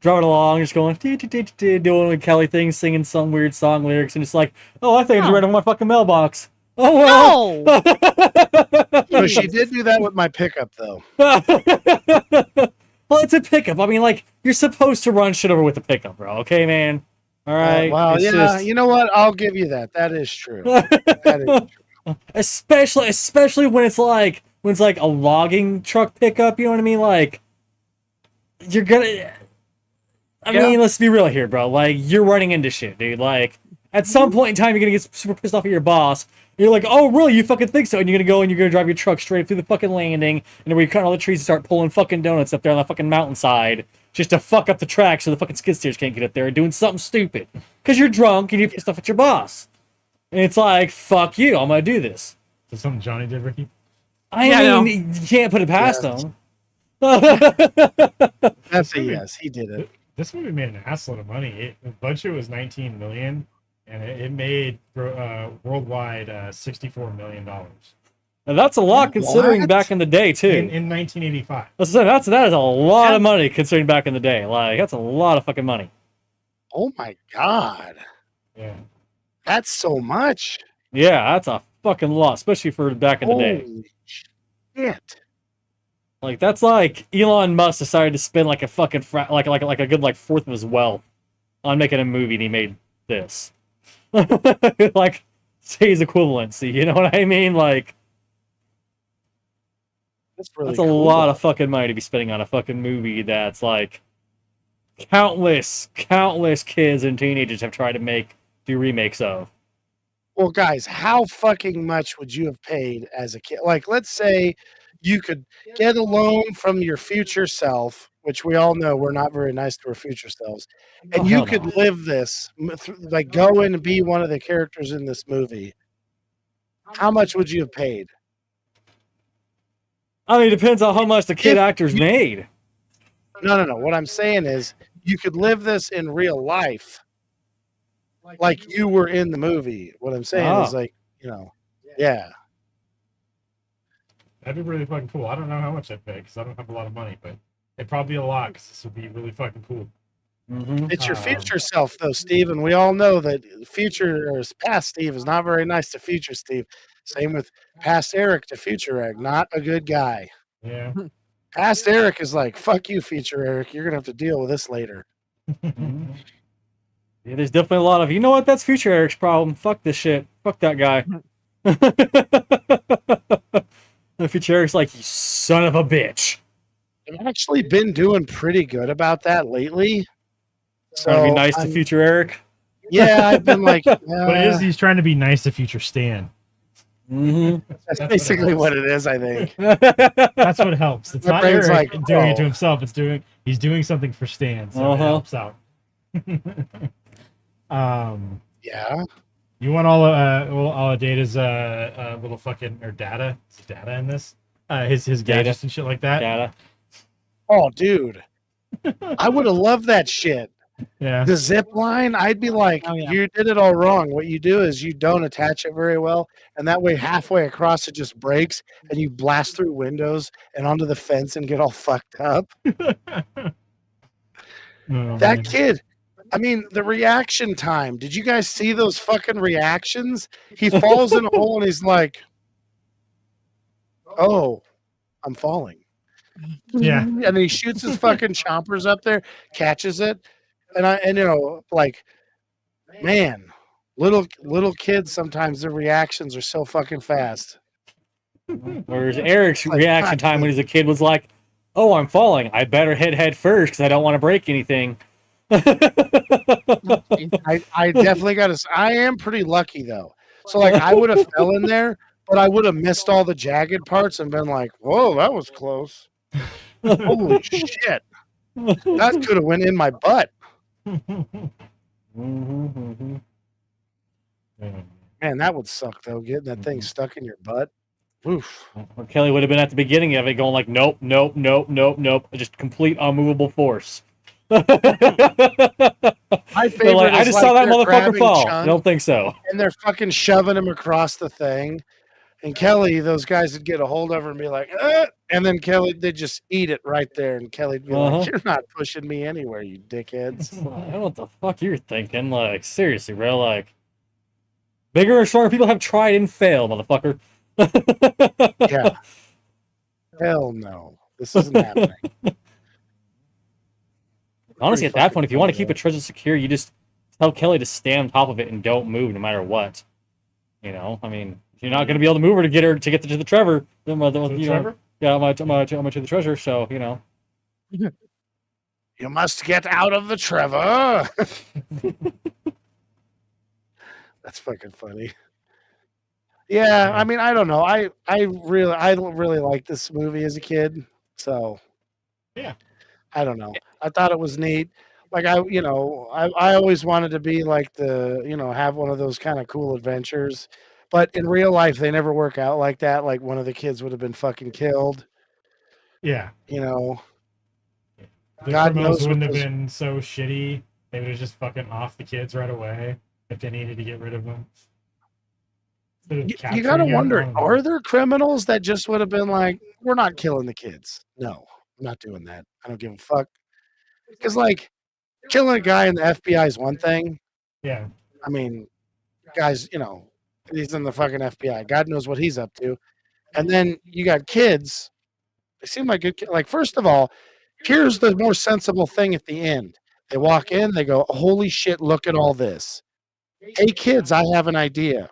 driving along, just going doing a Kelly thing, singing some weird song lyrics, and it's like, oh, I think I No. ran over my fucking mailbox. Oh well. No. So she did do that with my pickup, though. Well, it's a pickup. I mean, like, you're supposed to run shit over with a pickup, bro. Okay, man. All right. Well, It's yeah, just- you know what? I'll give you that. That is true. That is true. especially when it's like a logging truck pickup. You know what I mean? Like, you're gonna. I mean, let's be real here, bro. Like, you're running into shit, dude. Like, at some point in time, you're gonna get super pissed off at your boss. You're like, oh, really? You fucking think so? And you're gonna go and you're gonna drive your truck straight through the fucking landing, and then where you cut all the trees and start pulling fucking donuts up there on the fucking mountainside just to fuck up the track so the fucking skid steers can't get up there, doing something stupid because you're drunk and you're pissed off at your boss. And it's like, fuck you, I'm gonna do this. Is that something Johnny did, Ricky? I mean, you can't put it past Yes. him. That's a yes. He did it. This movie made an assload of money. The budget was 19 million, and it made worldwide $64 million And that's a lot considering What? back in the day too. in 1985. Listen, that is a lot of money considering back in the day. Like, that's a lot of fucking money. Oh my God. Yeah. That's so much. Yeah, that's a fucking lot, especially for back in the day. Holy shit. Like, that's like Elon Musk decided to spend like a fucking like a good fourth of his wealth on making a movie, and he made this. Like, say his equivalency, you know what I mean? Like, That's really That's a cool. lot of fucking money to be spending on a fucking movie that's like countless kids and teenagers have tried to do remakes of. Well, guys, how fucking much would you have paid as a kid? Like, let's say you could get a loan from your future self, which we all know we're not very nice to our future selves, and Oh, you hell could no. live this, like go in and be one of the characters in this movie. How much would you have paid? I mean, it depends on how much the kid If actors you- made. No. What I'm saying is you could live this in real life, like you were in the movie. What I'm saying is Oh. like, yeah. That'd be really fucking cool. I don't know how much I'd pay because I don't have a lot of money, but it'd probably be a lot because this would be really fucking cool. Mm-hmm. It's your future self, though, Steve, and we all know that future or past Steve is not very nice to future Steve. Same with past Eric to future Eric, not a good guy. Yeah. Past Eric is like, fuck you, future Eric. You're gonna have to deal with this later. Mm-hmm. Yeah, there's definitely a lot of, you know what, that's future Eric's problem. Fuck this shit. Fuck that guy. The future Eric's like, you son of a bitch. I've actually been doing pretty good about that lately. So Trying to be nice to future Eric. Yeah, I've been like, But it is he's trying to be nice to future Stan. Mm-hmm. that's basically what it is, I think. That's what helps. It's My not brain's Eric like, doing it oh. to himself. He's doing something for Stan, so it helps out. Yeah. You want all of Data's little fucking or data? Is it data in this? His gadgets and shit like that. Data. Oh, dude. I would have loved that shit. Yeah. The zip line, I'd be like, Oh, yeah. you did it all wrong. What you do is you don't attach it very well, and that way halfway across it just breaks, and you blast through windows and onto the fence and get all fucked up. Oh, That man. kid, I mean, the reaction time. Did you guys see those fucking reactions? He falls in a hole and he's like, oh, I'm falling. Yeah. And he shoots his fucking chompers up there, catches it, and like, man, little kids sometimes their reactions are so fucking fast. Whereas Eric's Like, reaction God, time when he's a kid was like, oh, I'm falling. I better hit head first because I don't want to break anything. I definitely got to. I am pretty lucky though. So like, I would have fell in there, but I would have missed all the jagged parts and been like, whoa, that was close. Holy shit, that could have went in my butt. Mm-hmm. Man, that would suck though, getting that thing stuck in your butt. Oof. Or Kelly would have been at the beginning of it going like, nope, nope, nope, nope, nope. Just complete unmovable force. My favorite Like, I is, just like, saw that they're motherfucker grabbing fall. Chunk, I don't think so. and they're fucking shoving him across the thing. And Kelly, those guys would get a hold of her and be like, and then Kelly, they'd just eat it right there. And Kelly'd be like, you're not pushing me anywhere, you dickheads. I don't know what the fuck you're thinking. Like, seriously, bro. Like, bigger and stronger people have tried and failed, motherfucker. Yeah. Hell no. This isn't happening. Honestly, at Pretty that point, if you want to fucking keep a treasure secure, you just tell Kelly to stand on top of it and don't move no matter what. You know, I mean, if you're not going to be able to move her to get to the Trevor, then Trevor? yeah, I'm to the treasure. So you know, You must get out of the Trevor. That's fucking funny. Yeah, I mean, I don't know. I really like this movie as a kid. So Yeah. I don't know. I thought it was neat. Like I always wanted to be like have one of those kind of cool adventures. But in real life they never work out like that. Like one of the kids would have been fucking killed. Yeah. The God knows wouldn't what have those- been so shitty. They would have just fucking off the kids right away if they needed to get rid of them. You gotta wonder, are there criminals that just would have been like, we're not killing the kids? No, I'm not doing that. I don't give a fuck. Because like killing a guy in the FBI is one thing. Yeah. I mean, guys, he's in the fucking FBI. God knows what he's up to. And then you got kids. They seem like good kids. Like, first of all, here's the more sensible thing at the end. They walk in, they go, holy shit, look at all this. Hey, kids, I have an idea.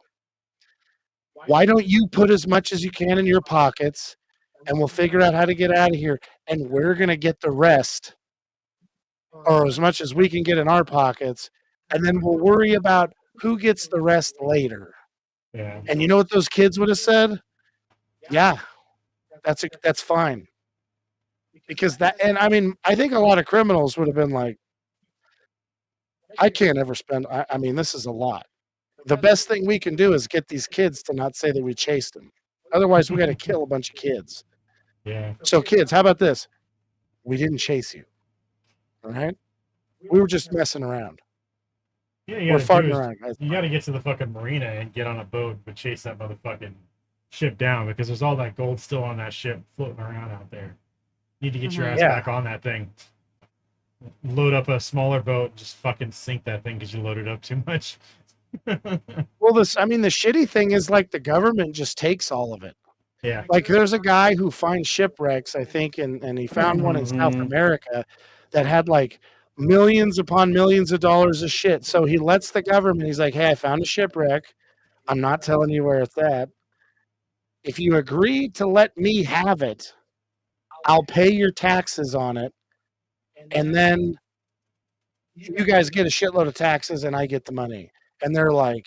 Why don't you put as much as you can in your pockets, and we'll figure out how to get out of here, and we're gonna get the rest, or as much as we can get in our pockets, and then we'll worry about who gets the rest later. Yeah. And you know what those kids would have said? Yeah, that's fine. Because that, and I mean, I think a lot of criminals would have been like, I can't ever spend. I mean, this is a lot. The best thing we can do is get these kids to not say that we chased them. Otherwise, we got to kill a bunch of kids. Yeah. So, kids, how about this? We didn't chase you. All right? We were just messing around. Yeah, you We're gotta farting do is, around, guys. you gotta get to the fucking marina and get on a boat but chase that motherfucking ship down because there's all that gold still on that ship floating around out there. You need to get your ass Yeah. back on that thing. Load up a smaller boat and just fucking sink that thing because you loaded up too much. Well, the shitty thing is like the government just takes all of it. Yeah. Like there's a guy who finds shipwrecks, I think, and he found one in South America that had like millions upon millions of dollars of shit. So he lets the government, he's like, hey, I found a shipwreck. I'm not telling you where it's at. If you agree to let me have it, I'll pay your taxes on it. And then you guys get a shitload of taxes and I get the money. And they're like,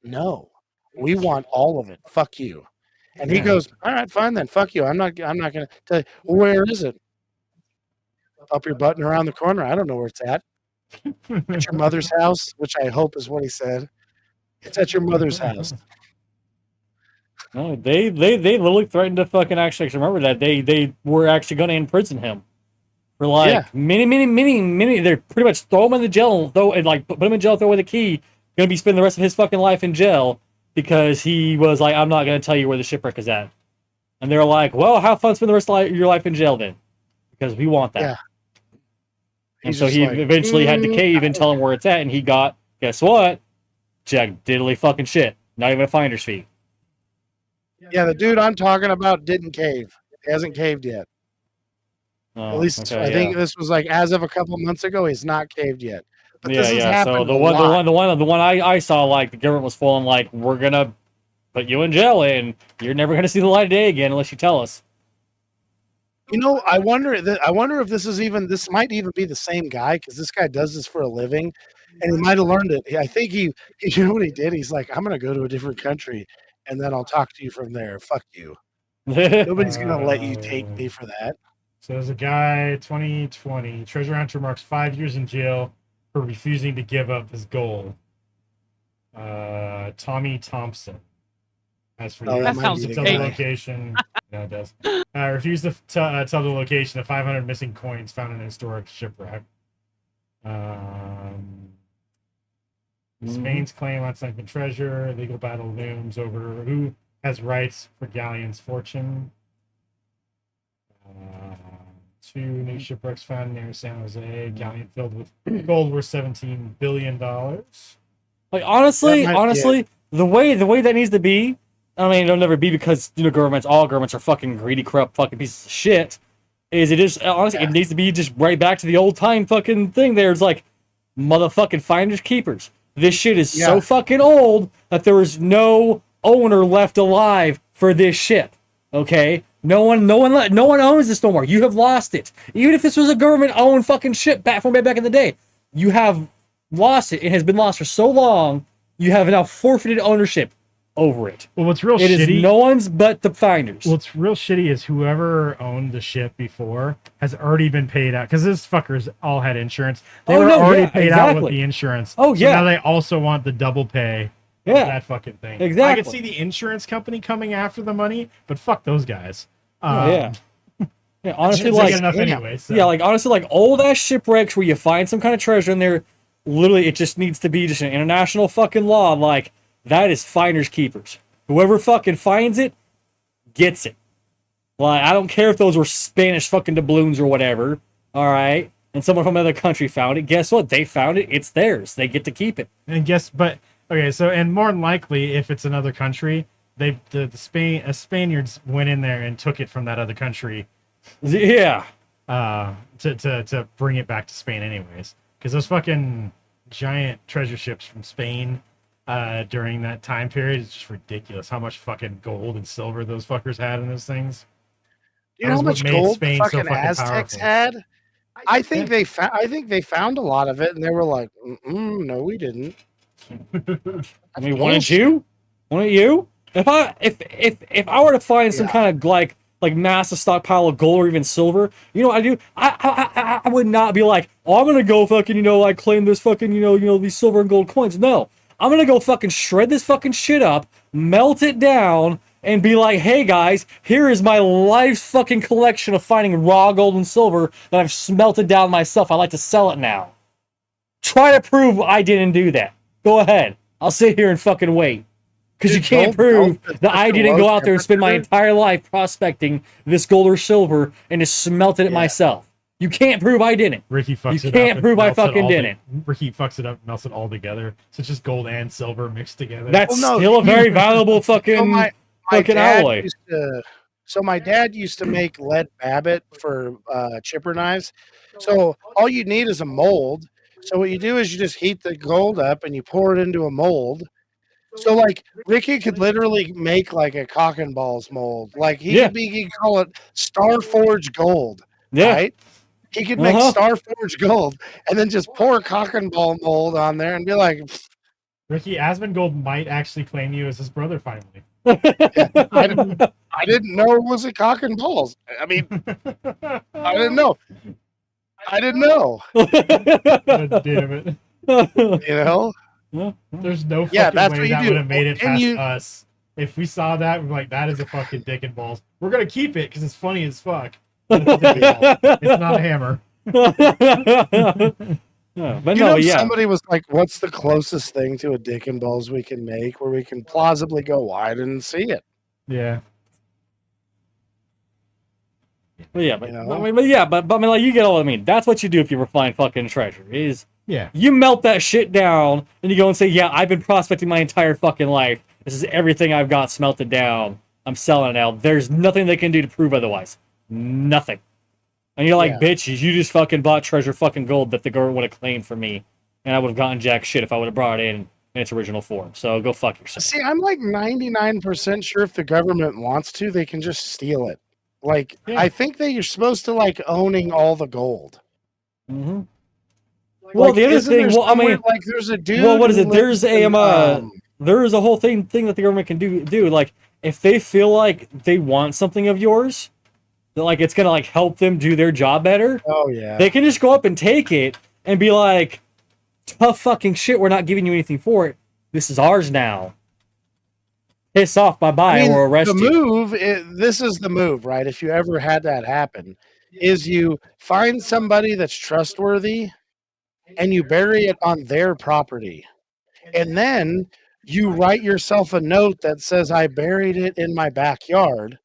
no, we want all of it. Fuck you. And he goes, all right, fine then. Fuck you. I'm not going to tell you. Where is it? Up your butt and around the corner. I don't know where it's at. At your mother's house, which I hope is what he said. It's at your mother's house. No, they literally threatened to fucking actually remember that they were actually going to imprison him for like many. They're pretty much throw him in the jail, put him in jail, throw away the key. Going to be spending the rest of his fucking life in jail because he was like, I'm not going to tell you where the shipwreck is at. And they're like, well, have fun spending the rest of your life in jail then, because we want that. Yeah. And so he eventually had to cave and tell him where it's at, and he got, guess what? Jack diddly fucking shit. Not even a finder's fee. Yeah, the dude I'm talking about didn't cave. He hasn't caved yet. At least I think this was like as of a couple months ago. He's not caved yet. But this has happened So the one I saw, like the government was full on like, we're gonna put you in jail and you're never gonna see the light of day again unless you tell us. You know, I wonder if this might even be the same guy, because this guy does this for a living, and he might have learned it. I think he you know what he did? He's like, I'm gonna go to a different country, and then I'll talk to you from there. Fuck you. Nobody's gonna let you take me for that. So there's a guy, 2020, treasure hunter marks 5 years in jail for refusing to give up his gold. Tommy Thompson. As for you, that sounds to tell the location. No, it does. Refused to tell the location of 500 missing coins found in a historic shipwreck. Spain's claim on sunken treasure. Legal battle looms over who has rights for galleon's fortune. 2 new shipwrecks found near San Jose. Galleon filled with gold worth $17 billion. Like honestly, the way that needs to be. I mean, it'll never be because all governments are fucking greedy, corrupt, fucking pieces of shit. Is it just honestly? It needs to be just right back to the old time fucking thing. There's like motherfucking finders keepers. This shit is so fucking old that there is no owner left alive for this ship. Okay, no one owns this no more. You have lost it. Even if this was a government-owned fucking ship back in the day, you have lost it. It has been lost for so long. You have now forfeited ownership over it. Well, what's real shitty? It is no one's but the finders. What's real shitty is whoever owned the ship before has already been paid out because this fuckers all had insurance. They were already paid out with the insurance. Oh yeah. So now they also want the double pay. Yeah. That fucking thing. Exactly. I could see the insurance company coming after the money, but fuck those guys. Yeah, honestly, enough anyway. So. Yeah, like honestly, like old ass shipwrecks where you find some kind of treasure in there. Literally, it just needs to be just an international fucking law. Like that is finders keepers. Whoever fucking finds it gets it. Like I don't care if those were Spanish fucking doubloons or whatever. All right, and someone from another country found it. Guess what? They found it. It's theirs. They get to keep it. Okay, so and more than likely, if it's another country, the Spaniards went in there and took it from that other country. Yeah. To bring it back to Spain, anyways, because those fucking giant treasure ships from Spain, during that time period, it's just ridiculous how much fucking gold and silver those fuckers had in those things. You know how was what much made gold the Spain so fucking fucking Aztecs powerful. had? I think Yeah. they found a lot of it, and they were like, "No, we didn't." I mean, bullshit. Wouldn't you? If I were to find some Yeah. kind of like massive stockpile of gold or even silver, you know what I do? I would not be like, oh, I'm gonna go fucking, like claim this fucking, these silver and gold coins. No, I'm gonna go fucking shred this fucking shit up, melt it down, and be like, hey guys, here is my life's fucking collection of finding raw gold and silver that I've smelted down myself. I like to sell it now. Try to prove I didn't do that. Go ahead. I'll sit here and fucking wait. Because you Dude, can't gold prove melts at that such I a didn't low go out there and spend my temperature. entire life prospecting this gold or silver and just smelted it Yeah. myself. You can't prove I didn't. Ricky fucks You it up. can't and prove I melts it fucking all didn't. Ricky fucks it up, melts it all together. So it's just gold and silver mixed together. That's Well, no, still a very valuable fucking So my fucking dad alloy. used to. So my dad used to make lead babbitt for chipper knives. So all you need is a mold. So what you do is you just heat the gold up and you pour it into a mold. So like Ricky could literally make like a cock and balls mold. Like he could call it Star Forge Gold, Yeah. right? He could make Star Forge Gold and then just pour cock and ball mold on there and be like, Ricky, Asmongold might actually claim you as his brother finally. I didn't know it was a cock and balls. I mean, I didn't know. I didn't know. God damn it. You know? There's no fucking that's way what you that do. would have made it And past us. If we saw that, we're like, that is a fucking dick and balls. We're gonna keep it because it's funny as fuck. But it's, a dick and balls. It's not a hammer. But You no, know, yeah. somebody was like, "What's the closest thing to a dick and balls we can make where we can plausibly go? Well, I didn't see it." Yeah. But yeah, but, You know? but I mean, like, you get all I mean. That's what you do if you ever find fucking treasure. Is Yeah. you melt that shit down and you go and say, yeah, I've been prospecting my entire fucking life. This is everything I've got smelted down. I'm selling it now. There's nothing they can do to prove otherwise. Nothing. And you're like, Yeah. bitch, you just fucking bought treasure fucking gold that the government would have claimed for me. And I would have gotten jack shit if I would have brought it in its original form. So go fuck yourself. See, I'm like 99% sure if the government wants to, they can just steal it. Like, Yeah. I think that you're supposed to like owning all the gold. Mm-hmm. Well, Like, the other isn't thing, there well, I mean, somewhere, like there's a dude. well, what is who it? There's lives a in, there is a whole thing that the government can do. Like, if they feel like they want something of yours, that like it's gonna like help them do their job better, oh yeah, they can just go up and take it and be like, tough fucking shit, we're not giving you anything for it. This is ours now. Piss off, bye-bye, and we'll arrest the you. move. This is the move, right? If you ever had that happen, is you find somebody that's trustworthy, and you bury it on their property, and then you write yourself a note that says, "I buried it in my backyard."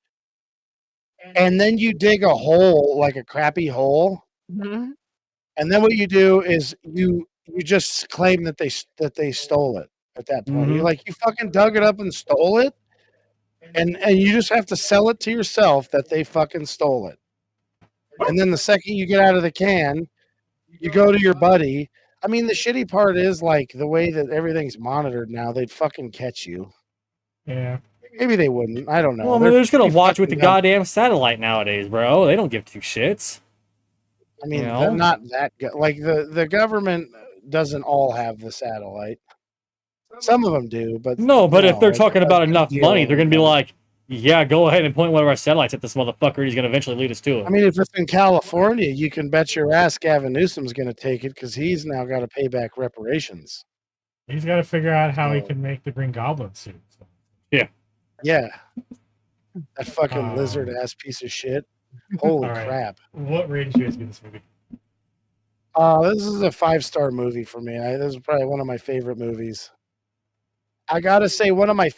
And then you dig a hole, like a crappy hole, Mhm. and then what you do is you just claim that they stole it at that point. You're Mhm. like, "You fucking dug it up and stole it?" And you just have to sell it to yourself that they fucking stole it. And then the second you get out of the can, you go to your buddy. I mean, the shitty part is, like, the way that everything's monitored now, they'd fucking catch you. Yeah. Maybe they wouldn't. I don't know. Well, I mean, they're just gonna pretty watch with the fucking dumb. goddamn satellite nowadays, bro. They don't give two shits. I mean, You know? they're not that good. Like, the government doesn't all have the satellite. Some of them do, but No, but if they're it's talking a about big enough deal money, they're gonna be of- like, yeah, go ahead and point one of our satellites at this motherfucker. He's gonna eventually lead us to it. I mean, if it's in California, you can bet your ass Gavin Newsom's going to take it because he's now got to pay back reparations. He's got to figure out how he Oh. can make the Green Goblin suit. So. Yeah. That fucking lizard ass piece of shit. Holy All right. crap. What rating did you guys give this movie? This is a 5-star movie for me. This is probably one of my favorite movies. I gotta say, one of my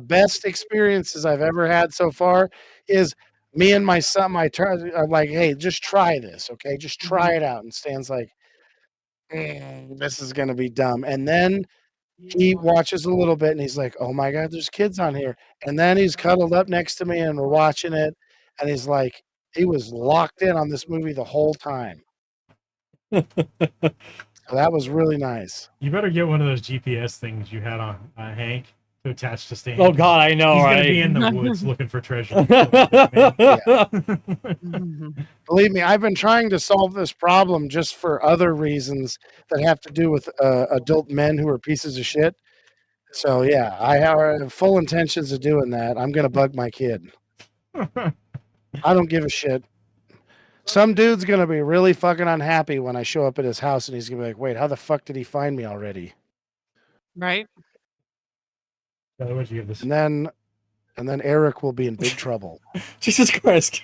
best experiences I've ever had so far is me and my son. I'm like, "Hey, just try this, okay? Just try it out." And Stan's like, "This is gonna be dumb." And then he watches a little bit, and he's like, "Oh my god, there's kids on here." And then he's cuddled up next to me, and we're watching it, and he's like, he was locked in on this movie the whole time. So that was really nice. You better get one of those GPS things you had on Hank. to attach to Stan. Oh God, I know, He's right? gonna be in the woods looking for treasure. Believe me, I've been trying to solve this problem just for other reasons that have to do with adult men who are pieces of shit. So yeah, I have full intentions of doing that. I'm gonna bug my kid. I don't give a shit. Some dude's gonna be really fucking unhappy when I show up at his house and he's gonna be like, "Wait, how the fuck did he find me already?" Right? What'd you give this? And then Eric will be in big trouble. Jesus Christ.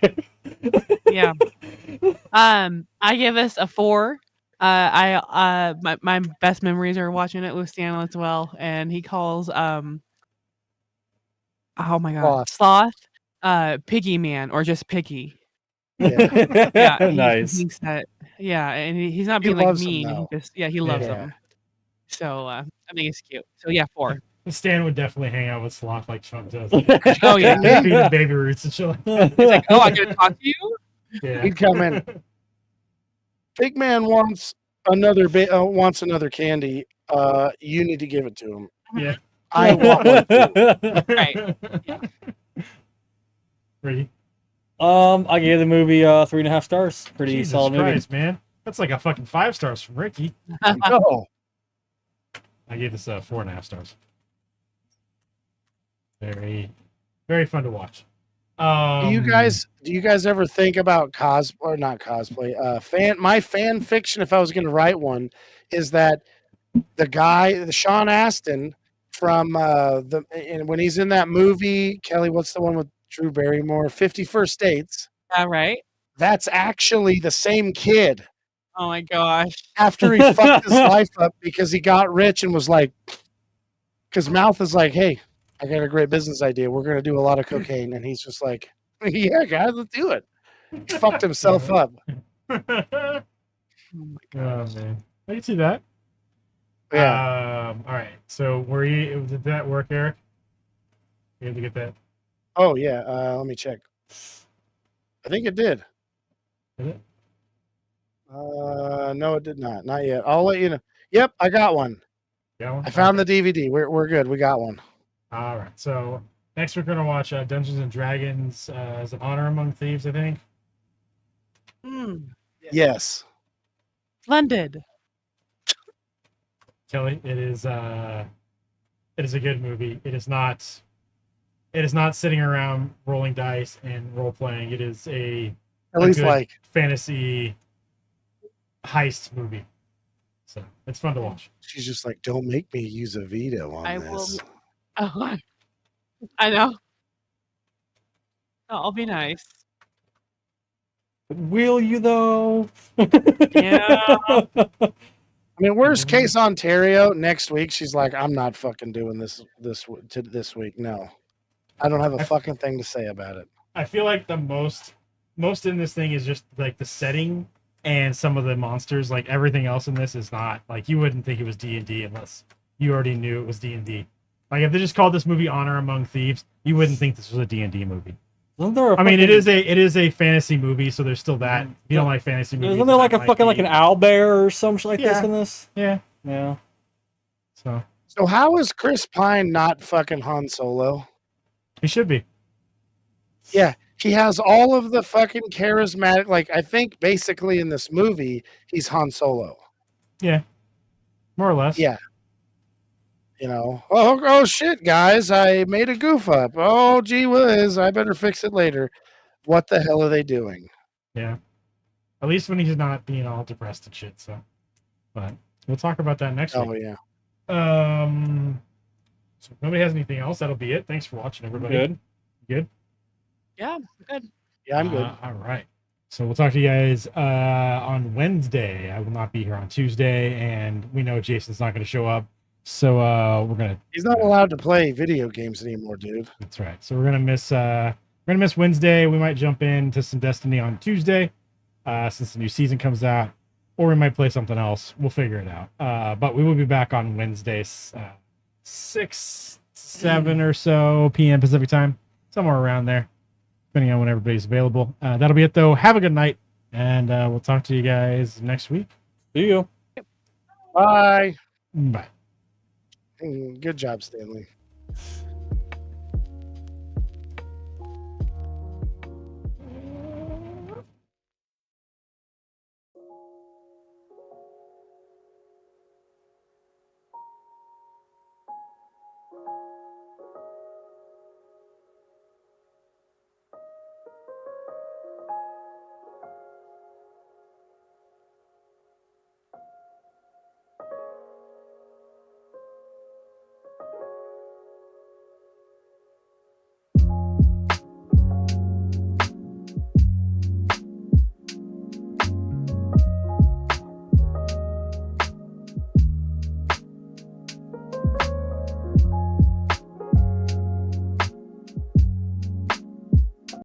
Yeah. I give this a 4. My best memories are watching it with Stan as well, and he calls oh my god, Sloth Piggy Man or just Piggy. Yeah. Yeah, Nice. he thinks that. Yeah, and he's not He being like loves him, mean. though. He just he loves Yeah. him. So I think it's cute. So yeah, 4. Stan would definitely hang out with Sloth like Chunk does. Oh yeah. Feed his baby roots and shit like that. He's like, oh, I gotta talk to you. Yeah. He'd come in. Big man wants another candy. You need to give it to him. Yeah. I want one too. Right. Ricky? I gave the movie 3.5 stars. Pretty Jesus solid Christ, man. That's like a fucking 5 stars from Ricky. No. I gave this 4.5 stars. Very, very fun to watch. Do you guys ever think about not cosplay? My fan fiction, if I was going to write one, is that the Sean Astin from when he's in that movie, Kelly, what's the one with Drew Barrymore, 50 First Dates? All right. That's actually the same kid. Oh my gosh. After he fucked his life up because he got rich and was like, because Mouth is like, hey, I got a great business idea. We're going to do a lot of cocaine. And he's just like, yeah, guys, let's do it. He fucked himself up. Oh my Oh, gosh. man. I can see that. Yeah. All right. So, did that work, Eric? You had to get that. Oh, yeah. Let me check. I think it did. Did it? No, it did not. Not yet. I'll let you know. Yep, I got one. Got one? I found the DVD. We're good. We got one. All right. So, next we're going to watch Dungeons and Dragons as an Honor Among Thieves, I think. Yes. Splendid. Kelly, it is a good movie. It is not sitting around rolling dice and role playing. It is At least good like fantasy heist movie. So it's fun to watch. she's just like, don't make me use a veto on I this. Oh, I know. Oh, I'll be nice. Will you though? Yeah. I mean, worst case Ontario next week. She's like, I'm not fucking doing this week. No, I don't have a fucking thing to say about it. I feel like the most in this thing is just like the setting and some of the monsters. Like everything else in this is not like you wouldn't think it was D&D unless you already knew it was D&D. Like if they just called this movie Honor Among Thieves, you wouldn't think this was a D&D movie. I mean, it is a fantasy movie, so there's still that. If you don't like fantasy movies, Isn't there like a fucking like an owlbear or some shit like this Yeah. in this? Yeah. Yeah. So how is Chris Pine not fucking Han Solo? He should be. Yeah, he has all of the fucking charismatic. Like I think basically in this movie, he's Han Solo. Yeah. More or less. Yeah. You know, oh shit, guys, I made a goof up. Oh gee whiz, I better fix it later. What the hell are they doing? Yeah. At least when he's not being all depressed and shit. So, but we'll talk about that next Oh week. yeah. So if nobody has anything else, that'll be it. Thanks for watching, everybody. Good. Good. Yeah, good. Yeah, I'm good. All right. So we'll talk to you guys on Wednesday. I will not be here on Tuesday, and we know Jason's not going to show up. So we're gonna. He's not allowed to play video games anymore, dude. That's right. So we're gonna miss Wednesday. We might jump into some Destiny on Tuesday, since the new season comes out, or we might play something else. We'll figure it out. But we will be back on Wednesdays, 6, 7 or so p.m. Pacific time, somewhere around there, depending on when everybody's available. That'll be it, though. Have a good night, and we'll talk to you guys next week. See you. Bye. Bye. Good job, Stanley.